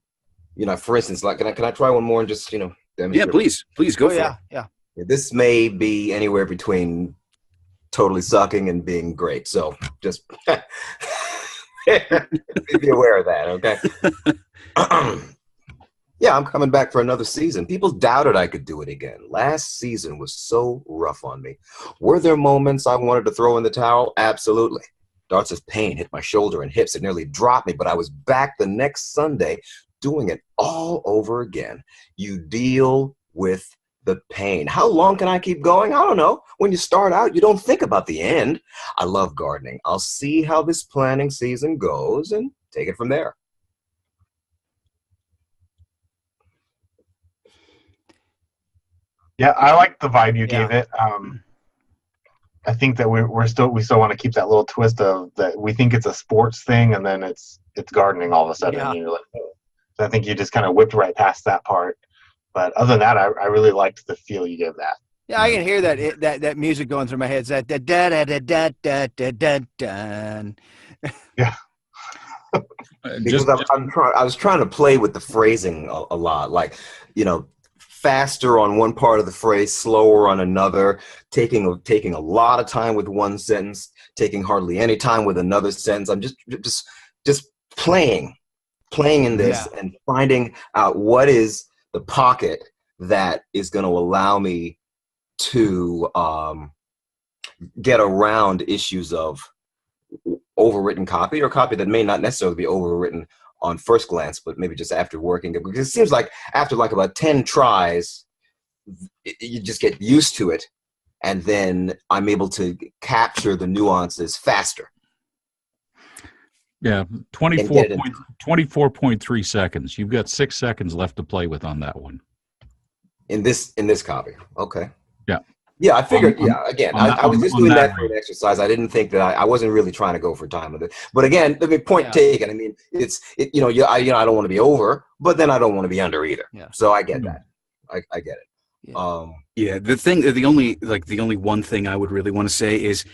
for instance, like, can I try one more and just, demonstrate? Yeah, please go for it. Yeah. This may be anywhere between totally sucking and being great. So just be aware of that, okay? Yeah, I'm coming back for another season. People doubted I could do it again. Last season was so rough on me. Were there moments I wanted to throw in the towel? Absolutely. Darts of pain hit my shoulder and hips. It nearly dropped me, but I was back the next Sunday doing it all over again. You deal with the pain. How long can I keep going? I don't know. When you start out, you don't think about the end. I love gardening. I'll see how this planting season goes and take it from there. Yeah, I like the vibe you gave it. I think that we still want to keep that little twist of that. We think it's a sports thing, and then it's gardening all of a sudden. Yeah. And you're like, oh. So I think you just kind of whipped right past that part. But other than that, I really liked the feel you gave that. Yeah, I can hear that music going through my head. It's that da da da da da da da da. Yeah. Because I was trying to play with the phrasing a lot, like, faster on one part of the phrase, slower on another, taking a lot of time with one sentence, taking hardly any time with another sentence. I'm just playing in this and finding out what is the pocket that is going to allow me to get around issues of overwritten copy, or copy that may not necessarily be overwritten on first glance, but maybe just after working it. Because it seems like after like about 10 tries, you just get used to it, and then I'm able to capture the nuances faster. Yeah, 24.3 seconds. You've got 6 seconds left to play with on that one. In this copy. Okay. Yeah. Yeah, I figured. I was just doing that for an exercise. I didn't think that I wasn't really trying to go for time with it. But again, point taken. I mean, I don't want to be over, but then I don't want to be under either. Yeah. So I get that. I get it. Yeah. The only one thing I would really want to say is,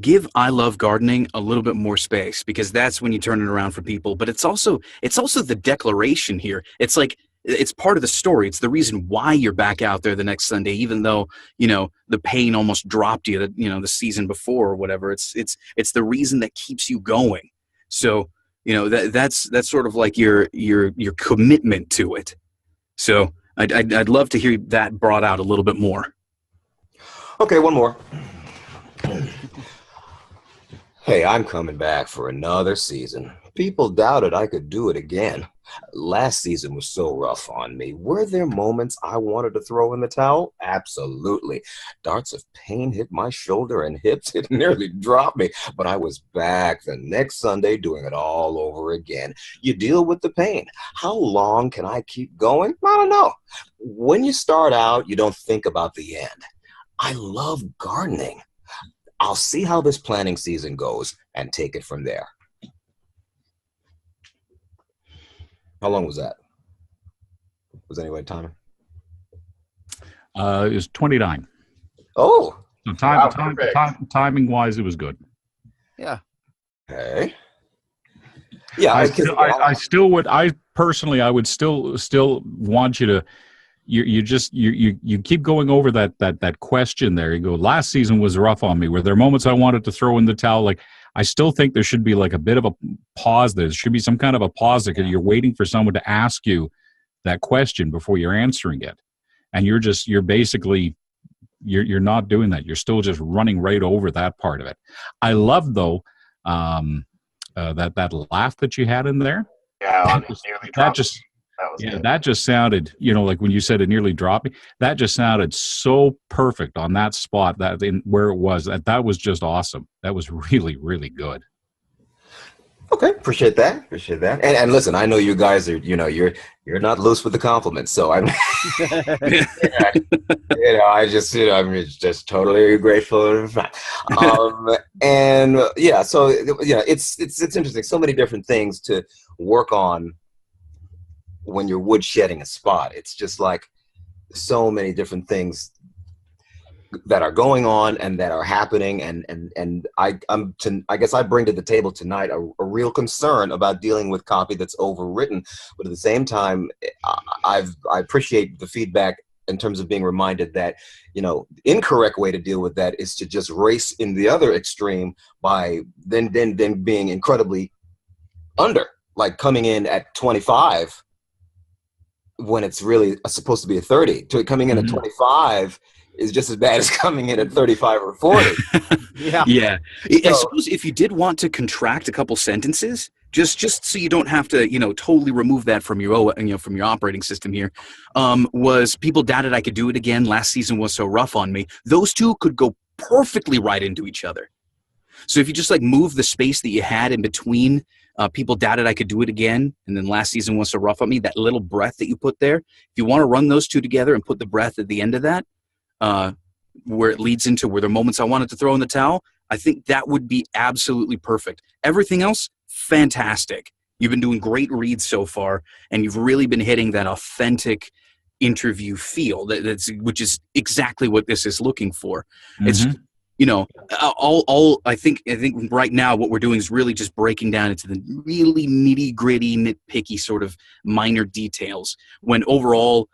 give I Love Gardening a little bit more space, because that's when you turn it around for people. But it's also the declaration here. It's like, it's part of the story. It's the reason why you're back out there the next Sunday, even though, the pain almost dropped you, the season before or whatever. It's the reason that keeps you going. So, that's sort of like your commitment to it. So I'd love to hear that brought out a little bit more. Okay, one more. Hey, I'm coming back for another season. People doubted I could do it again. Last season was so rough on me. Were there moments I wanted to throw in the towel? Absolutely. Darts of pain hit my shoulder and hips. It nearly dropped me, but I was back the next Sunday doing it all over again. You deal with the pain. How long can I keep going? I don't know. When you start out, you don't think about the end. I love gardening. I'll see how this planting season goes and take it from there. How long was that? Was anybody timing? It was 29. Oh, So Wow, perfect. timing wise, it was good. Yeah. okay. Yeah, I still would. I personally, I would still want you to. You keep going over that question there. You go, last season was rough on me. Were there moments I wanted to throw in the towel? Like, I still think there should be like a bit of a pause. There should be some kind of a pause because you're waiting for someone to ask you that question before you're answering it, and you're basically not doing that. You're still just running right over that part of it. I love though that laugh that you had in there. Yeah, on That nearly that dropped. just That was yeah, good. that just sounded, like when you said it nearly dropped me, that just sounded so perfect on that spot that in where it was. That was just awesome. That was really, really good. Okay, appreciate that. Appreciate that. And listen, I know you guys are, you're not loose with the compliments, so I'm, I just, I'm just totally grateful. And yeah, so it's interesting. So many different things to work on when you're woodshedding a spot. It's just like so many different things that are going on and that are happening, and I guess I bring to the table tonight a real concern about dealing with copy that's overwritten, but at the same time, I appreciate the feedback in terms of being reminded that the incorrect way to deal with that is to just race in the other extreme by then being incredibly under, like coming in at 25 when it's really supposed to be a 30. To coming in at 25 is just as bad as coming in at 35 or 40. Yeah. Yeah. I So- suppose if you did want to contract a couple sentences, just so you don't have to, totally remove that from your, from your operating system here, was people doubted I could do it again. Last season was so rough on me. Those two could go perfectly right into each other. So if you just like move the space that you had in between, people doubted I could do it again, and then last season was so rough on me, that little breath that you put there, if you want to run those two together and put the breath at the end of that, where it leads into where there are moments I wanted to throw in the towel, I think that would be absolutely perfect. Everything else, fantastic. You've been doing great reads so far, and you've really been hitting that authentic interview feel, which is exactly what this is looking for. It's all I think right now what we're doing is really just breaking down into the really nitty gritty, nitpicky sort of minor details. When overall,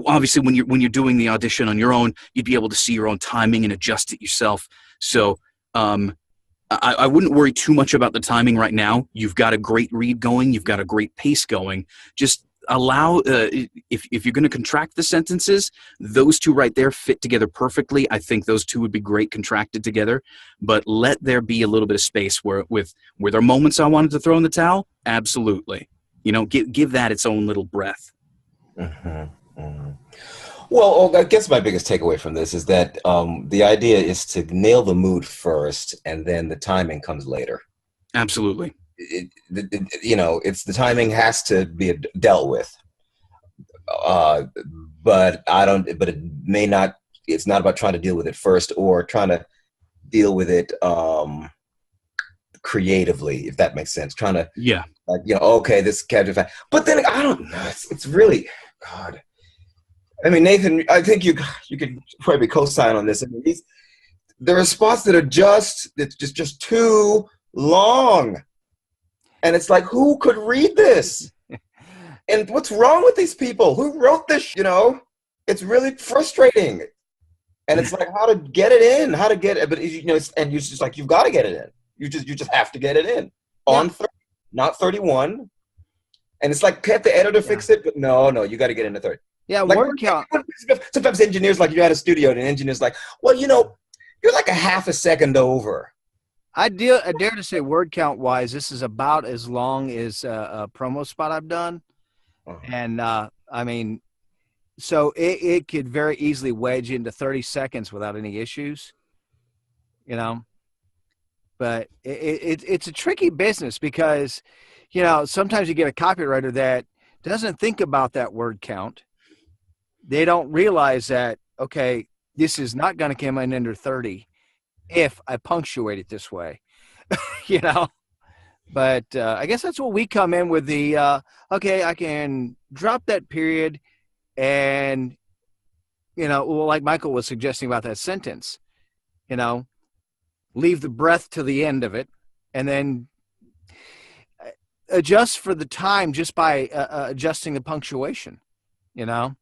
obviously when you're doing the audition on your own, you'd be able to see your own timing and adjust it yourself. So I wouldn't worry too much about the timing right now. You've got a great read going. You've got a great pace going. Just allow, if you're going to contract the sentences, those two right there fit together perfectly. I think those two would be great contracted together. But let there be a little bit of space where there are moments I wanted to throw in the towel. Absolutely. Give that its own little breath. Well, I guess my biggest takeaway from this is that the idea is to nail the mood first, and then the timing comes later. Absolutely. It's the timing has to be dealt with, but it may not. It's not about trying to deal with it first or trying to deal with it creatively, if that makes sense. Trying to, okay, this character, but then I don't know. It's really God. I mean, Nathan, I think you could probably co-sign on this. I mean, there are spots that are just too long, and it's like, who could read this? And what's wrong with these people? Who wrote this? It's really frustrating. And it's like, how to get it in? How to get it? But and you're just like, you've got to get it in. You just have to get it in on 30, not 31. And it's like, can't the editor fix it? But no, you got to get into 30. Yeah, Like, word count. Sometimes engineers, like, you're at a studio and an engineer's like, well, you're like a half a second over. I dare to say, word count wise, this is about as long as a promo spot I've done, and I mean, so it could very easily wedge into 30 seconds without any issues, you know. But it's a tricky business because, you know, sometimes you get a copywriter that doesn't think about that word count. They don't realize that, okay, this is not going to come in under 30 if I punctuate it this way, you know. But I guess that's what we come in with the, okay, I can drop that period and, you know, well, like Michael was suggesting about that sentence, you know, leave the breath to the end of it and then adjust for the time just by adjusting the punctuation, you know.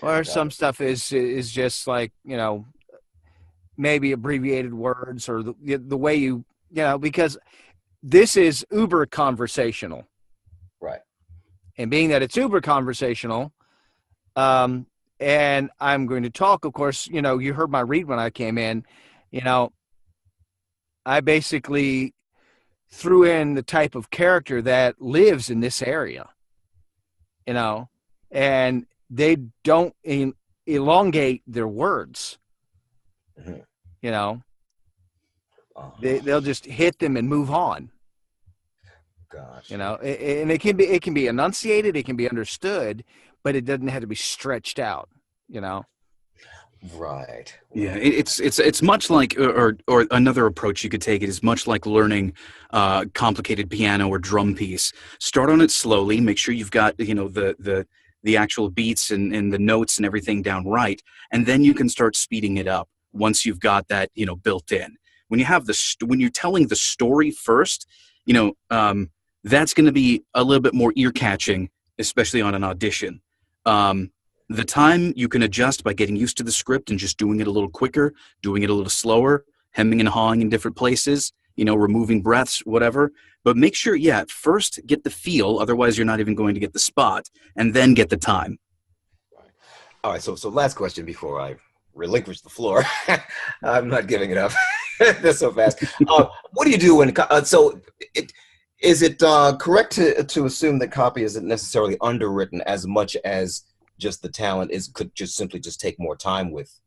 Or some stuff is just like, you know, maybe abbreviated words or the way you know, because this is uber conversational. Right. And being that it's uber conversational, and I'm going to talk, of course, you know, you heard my read when I came in, you know, I basically threw in the type of character that lives in this area, you know, and they don't elongate their words, you know, they'll just hit them and move on. Gosh. You know, and it can be enunciated, it can be understood, but it doesn't have to be stretched out, you know. Right. Yeah, it's much like, or another approach you could take it is much like learning complicated piano or drum piece. Start on it slowly. Make sure you've got, you know, the actual beats and the notes and everything down right, and then you can start speeding it up once you've got that, you know, built in. When you have when you're telling the story first, you know, that's going to be a little bit more ear catching, especially on an audition. The time you can adjust by getting used to the script and just doing it a little quicker, doing it a little slower, hemming and hawing in different places, you know, removing breaths, whatever. But make sure, yeah, first get the feel, otherwise you're not even going to get the spot, and then get the time. All right, so last question before I relinquish the floor. I'm not giving it up. That's so fast. What do you do when, is it correct to assume that copy isn't necessarily underwritten as much as just the talent could just simply just take more time with,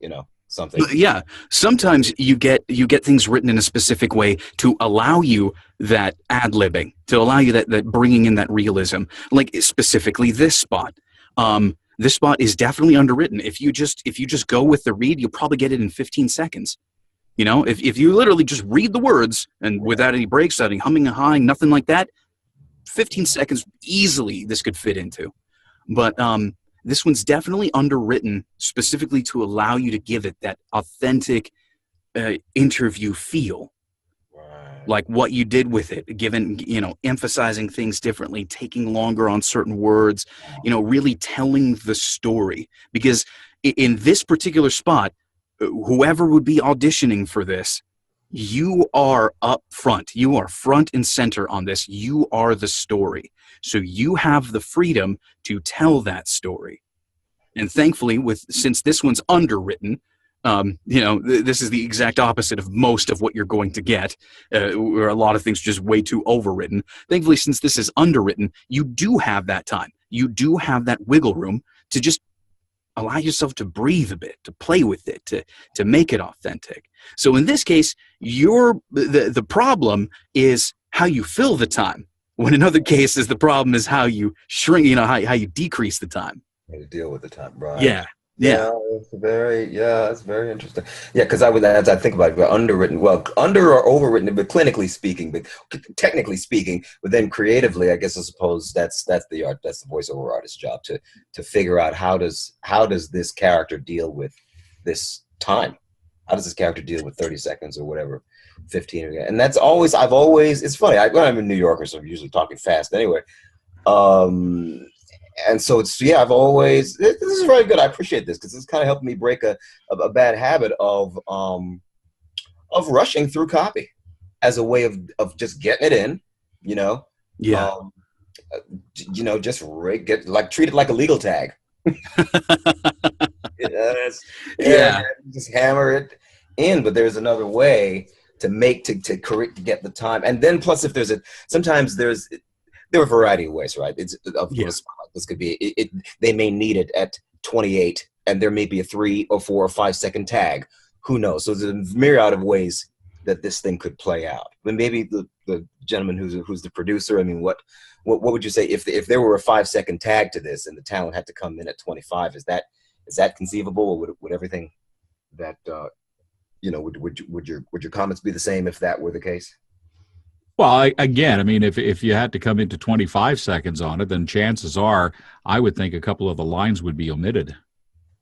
you know, something? Yeah, sometimes you get things written in a specific way to allow you that ad-libbing, to allow you that bringing in that realism. Like specifically this spot. This spot is definitely underwritten. If you just go with the read, you'll probably get it in 15 seconds. You know, if you literally just read the words and without any breaks, without any humming and hawing, nothing like that, 15 seconds easily this could fit into. But this one's definitely underwritten specifically to allow you to give it that authentic interview feel. Like what you did with it, given, you know, emphasizing things differently, taking longer on certain words, you know, really telling the story. Because in this particular spot, whoever would be auditioning for this, you are up front. You are front and center on this. You are the story. So you have the freedom to tell that story. And thankfully, since this one's underwritten, you know, this is the exact opposite of most of what you're going to get, where a lot of things are just way too overwritten. Thankfully, since this is underwritten, you do have that time. You do have that wiggle room to just allow yourself to breathe a bit, to play with it, to make it authentic. So in this case, the problem is how you fill the time. When in other cases, the problem is how you shrink, you know, how you decrease the time. How to deal with the time, right? Yeah. It's very interesting. Yeah, because as I think about it, underwritten, well, under or overwritten, but clinically speaking, but technically speaking, but then creatively, I guess I suppose that's the voiceover artist's job to figure out how does this character deal with this time? How does this character deal with 30 seconds or whatever, 15? And that's it's funny. When I'm in New York, so I'm usually talking fast anyway. And so this is very good. I appreciate this because it's kind of helping me break a bad habit of rushing through copy as a way of just getting it in, you know? Yeah. You know, just treat it like a legal tag. Yeah. Just hammer it in. But there's another way to make to correct to get the time, and then plus if there's sometimes there are a variety of ways, right? It's of Yeah. this could be they may need it at 28, and there may be a 3 or 4 or 5 second tag. Who knows? So there's a myriad of ways that this thing could play out. But maybe the gentleman who's the producer. I mean, what would you say if there were a 5 second tag to this and the talent had to come in at 25? Is that conceivable, or would everything that would your comments be the same if that were the case? Well, again, I mean, if you had to come into 25 seconds on it, then chances are I would think a couple of the lines would be omitted.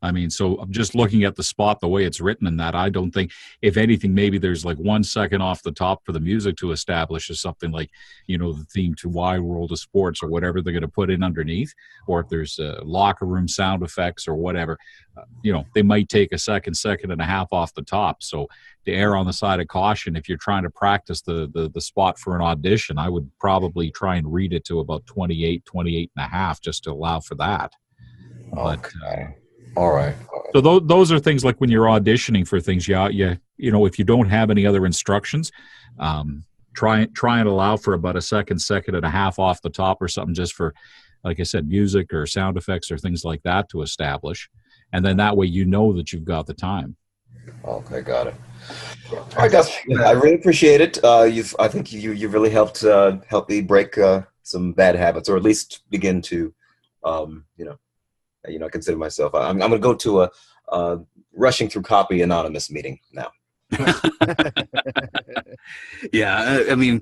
I mean, so I'm just looking at the spot, the way it's written in that, I don't think, if anything, maybe there's like 1 second off the top for the music to establish or something like, the theme to Wide World of Sports or whatever they're going to put in underneath, or if there's locker room sound effects or whatever, they might take a second and a half off the top. So to err on the side of caution, if you're trying to practice the spot for an audition, I would probably try and read it to about 28 and a half just to allow for that. But, okay. All right. So those are things like when you're auditioning for things, if you don't have any other instructions, try and allow for about a second and a half off the top or something, just for, like I said, music or sound effects or things like that to establish, and then that way that you've got the time. Okay, got it. All right, guys. I really appreciate it. I think you really helped me break some bad habits, or at least begin to, I consider myself. I'm going to go to a rushing through copy anonymous meeting now. Yeah, I mean,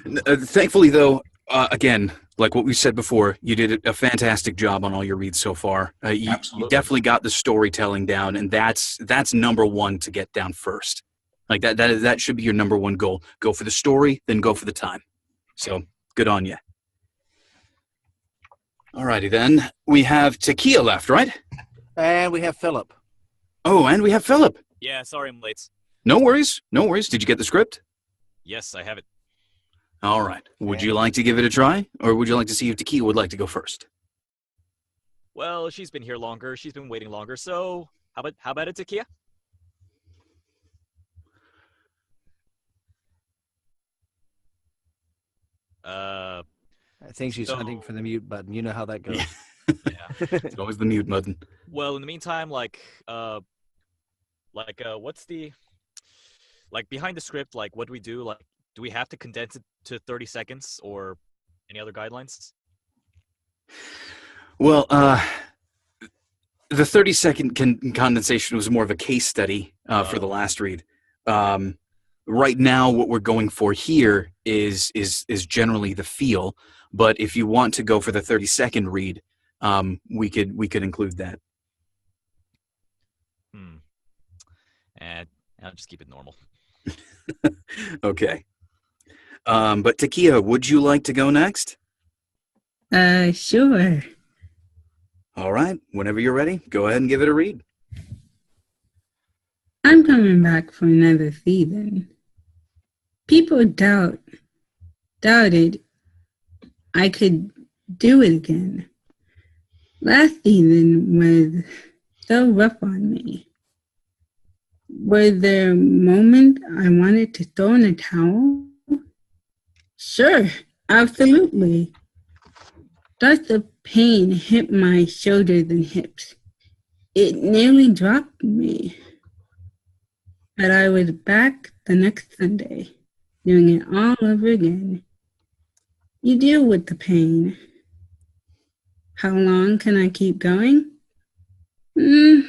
thankfully though, again, like what we said before, you did a fantastic job on all your reads so far. You definitely got the storytelling down, and that's number one to get down first. Like that should be your number one goal. Go for the story, then go for the time. So good on you. Alrighty then. We have Takia left, right? And we have Philip. Oh, and we have Philip. Yeah, sorry I'm late. No worries. Did you get the script? Yes, I have it. All right. Would you like to give it a try, or would you like to see if Takia would like to go first? Well, she's been here longer. She's been waiting longer. So how about it, Takia? I think she's hunting for the mute button. You know how that goes. Yeah. It's always the mute button. Well, in the meantime, what's the behind the script? Like, what do we do? Like, do we have to condense it to 30 seconds or any other guidelines? Well, the 30-second condensation was more of a case study for the last read. Right now, what we're going for here is generally the feel. But if you want to go for the 30-second read, we could include that. And I'll just keep it normal. Okay. But Takia, would you like to go next? Sure. All right. Whenever you're ready, go ahead and give it a read. I'm coming back for another season. People doubted I could do it again. Last season was so rough on me. Were there moments I wanted to throw in a towel? Sure, absolutely. Darts of pain hit my shoulders and hips. It nearly dropped me. But I was back the next Sunday, doing it all over again. You deal with the pain. How long can I keep going? I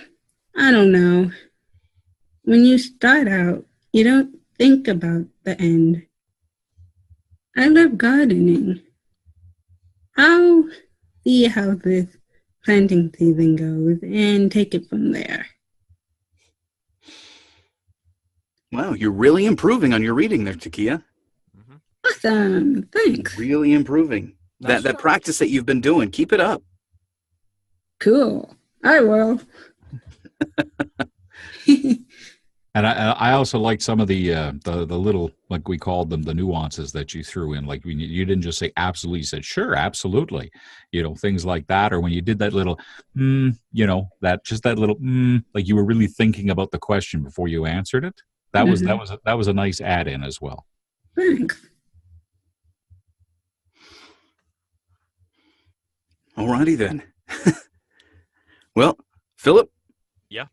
don't know. When you start out, you don't think about the end. I love gardening. I'll see how this planting season goes and take it from there. Wow, you're really improving on your reading there, Takia. Awesome. Thanks. Really improving. That practice that you've been doing, keep it up. Cool. I will. And I also like some of the little, like we called them, the nuances that you threw in. Like when you didn't just say absolutely, you said sure, absolutely, things like that. Or when you did that little, that little, like you were really thinking about the question before you answered it. That was a nice add in as well. Thanks. Alrighty then. Well, Philip. Yeah.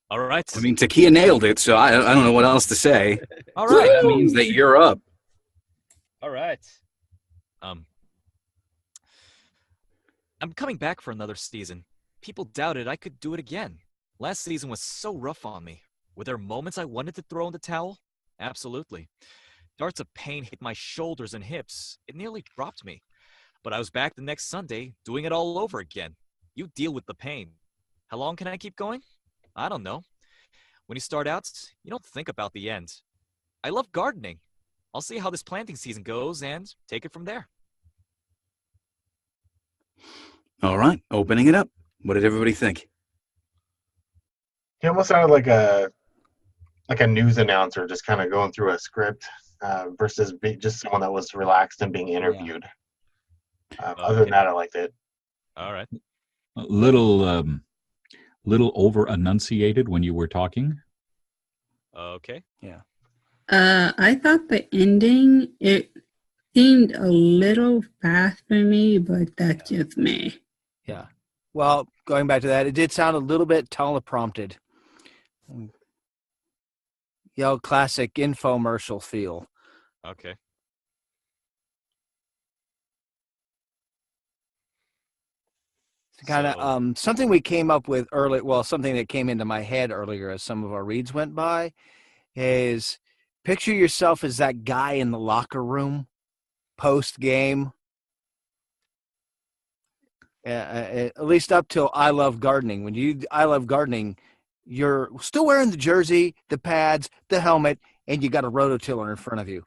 All right. I mean, Takia nailed it, so I don't know what else to say. All right. So that means that you're up. All right. I'm coming back for another season. People doubted I could do it again. Last season was so rough on me. Were there moments I wanted to throw in the towel? Absolutely. Darts of pain hit my shoulders and hips. It nearly dropped me. But I was back the next Sunday, doing it all over again. You deal with the pain. How long can I keep going? I don't know. When you start out, you don't think about the end. I love gardening. I'll see how this planting season goes and take it from there. All right, opening it up. What did everybody think? He almost sounded like a news announcer, just kind of going through a script versus just someone that was relaxed and being interviewed. Other than that, I liked it. All right. A little over enunciated when you were talking. Okay. Yeah. I thought the ending, it seemed a little fast for me, but that's just me. Yeah. Well, going back to that, it did sound a little bit teleprompted. Classic infomercial feel. Okay. Kind of something we came up with early. Well, something that came into my head earlier as some of our reads went by is picture yourself as that guy in the locker room post game. At least up till I Love Gardening. When you I Love Gardening, you're still wearing the jersey, the pads, the helmet, and you got a rototiller in front of you.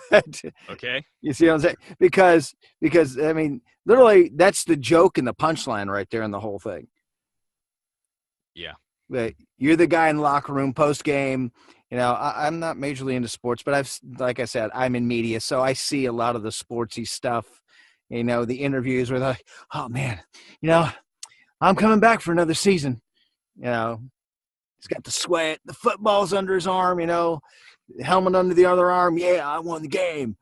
But, okay. You see what I'm saying? Because I mean, literally, that's the joke and the punchline right there in the whole thing. Yeah. But you're the guy in the locker room post game. I'm not majorly into sports, but like I said, I'm in media, so I see a lot of the sportsy stuff. The interviews where they're like, "Oh man, I'm coming back for another season." He's got the sweat, the football's under his arm. The helmet under the other arm. Yeah, I won the game.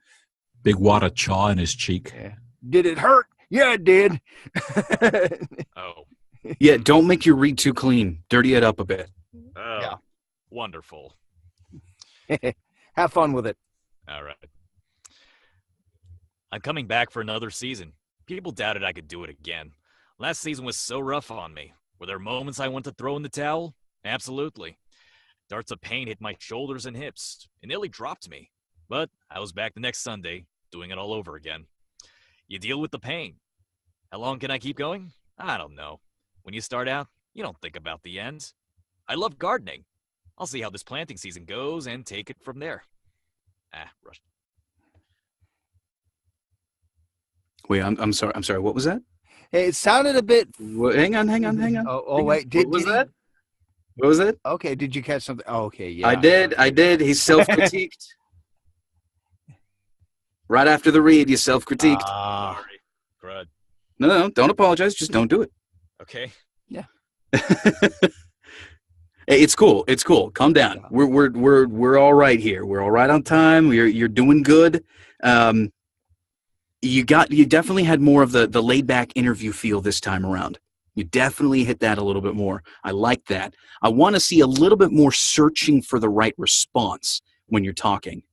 Big wad of chaw in his cheek. Yeah. Did it hurt? Yeah, it did. Oh. Yeah, don't make your read too clean. Dirty it up a bit. Oh. Yeah. Wonderful. Have fun with it. All right. I'm coming back for another season. People doubted I could do it again. Last season was so rough on me. Were there moments I wanted to throw in the towel? Absolutely. Darts of pain hit my shoulders and hips. It nearly dropped me. But I was back the next Sunday, doing it all over again. You deal with the pain. How long can I keep going? I don't know. When you start out, you don't think about the end. I love gardening. I'll see how this planting season goes and take it from there. Rush. Wait, I'm sorry. I'm sorry. What was that? Hey, it sounded a bit. Hang on. Oh wait. What was that? What was it? Okay. Did you catch something? Oh, okay. Yeah. I did. He self-critiqued. Right after the read, you self-critiqued. Sorry. Crud. No, don't apologize. Just don't do it. Okay. Yeah. Hey, it's cool. It's cool. Calm down. We're all right here. We're all right on time. You're doing good. You definitely had more of the laid back interview feel this time around. You definitely hit that a little bit more. I like that. I want to see a little bit more searching for the right response when you're talking.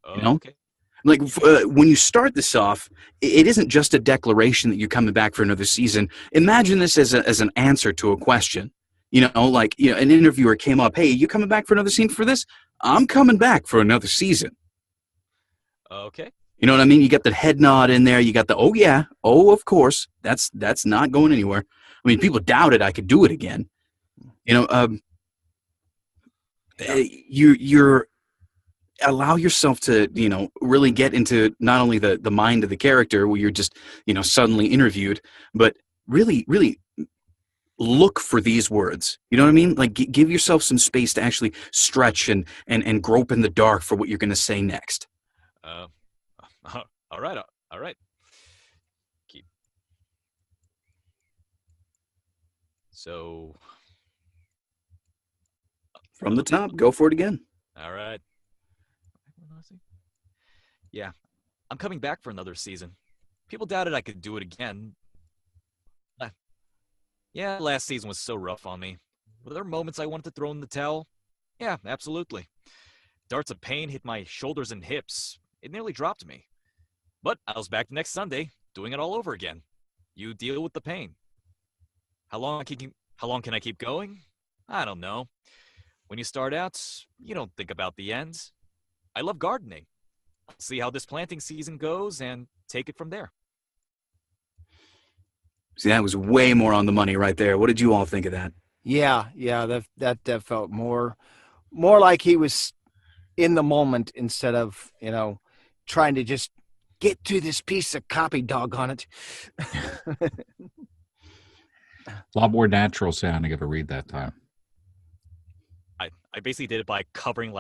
Okay. Like when you start this off, it isn't just a declaration that you're coming back for another season. Imagine this as an answer to a question. An interviewer came up, "Hey, you coming back for another scene for this?" "I'm coming back for another season." Okay. You know what I mean? You got the head nod in there. You got the, "Oh yeah, oh of course." That's not going anywhere. I mean, people doubted I could do it again. You're allow yourself to really get into not only the mind of the character where you're just suddenly interviewed, but really look for these words. You know what I mean? Like give yourself some space to actually stretch and grope in the dark for what you're going to say next. Uh, all right, all right. Keep. So. From the top, go for it again. All right. Yeah, I'm coming back for another season. People doubted I could do it again. Yeah, last season was so rough on me. Were there moments I wanted to throw in the towel? Yeah, absolutely. Darts of pain hit my shoulders and hips. It nearly dropped me. But I was back next Sunday, doing it all over again. You deal with the pain. How long can I keep going? I don't know. When you start out, you don't think about the end. I love gardening. I'll see how this planting season goes and take it from there. See, that was way more on the money right there. What did you all think of that? Yeah, that felt more like he was in the moment instead of, trying to just get to this piece of copy, doggone it. A lot more natural sounding of a read that time. I basically did it by covering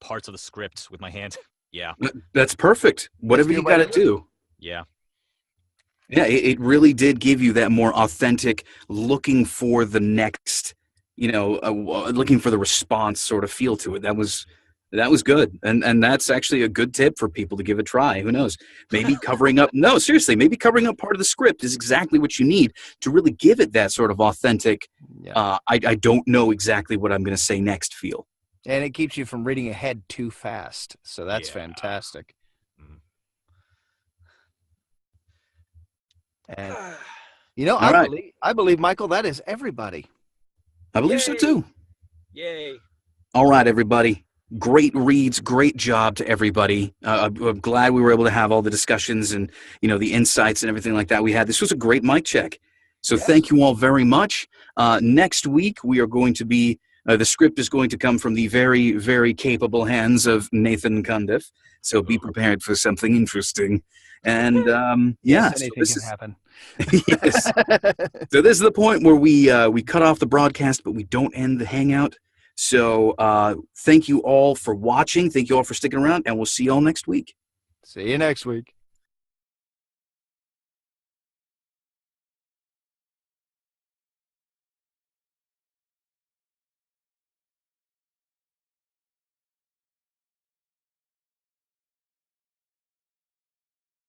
parts of the script with my hand. Yeah. That's perfect. Whatever you got to do. Yeah. Yeah, it really did give you that more authentic, looking for the next, looking for the response sort of feel to it. That was good, and that's actually a good tip for people to give a try. Who knows? Maybe covering up. No, seriously, maybe covering up part of the script is exactly what you need to really give it that sort of authentic. Yeah. I don't know exactly what I'm going to say next feel. And it keeps you from reading ahead too fast, so that's fantastic. And I believe, Michael, that is everybody. I believe so too. Yay. All right, everybody. Great reads, great job to everybody. I'm glad we were able to have all the discussions and the insights and everything like that we had. This was a great mic check. So thank you all very much. Next week we are going to be the script is going to come from the very, very capable hands of Nathan Cundiff. So be prepared for something interesting. And anything can happen. Yes. So this is the point where we cut off the broadcast, but we don't end the hangout. So thank you all for watching. Thank you all for sticking around, and we'll see you all next week. See you next week.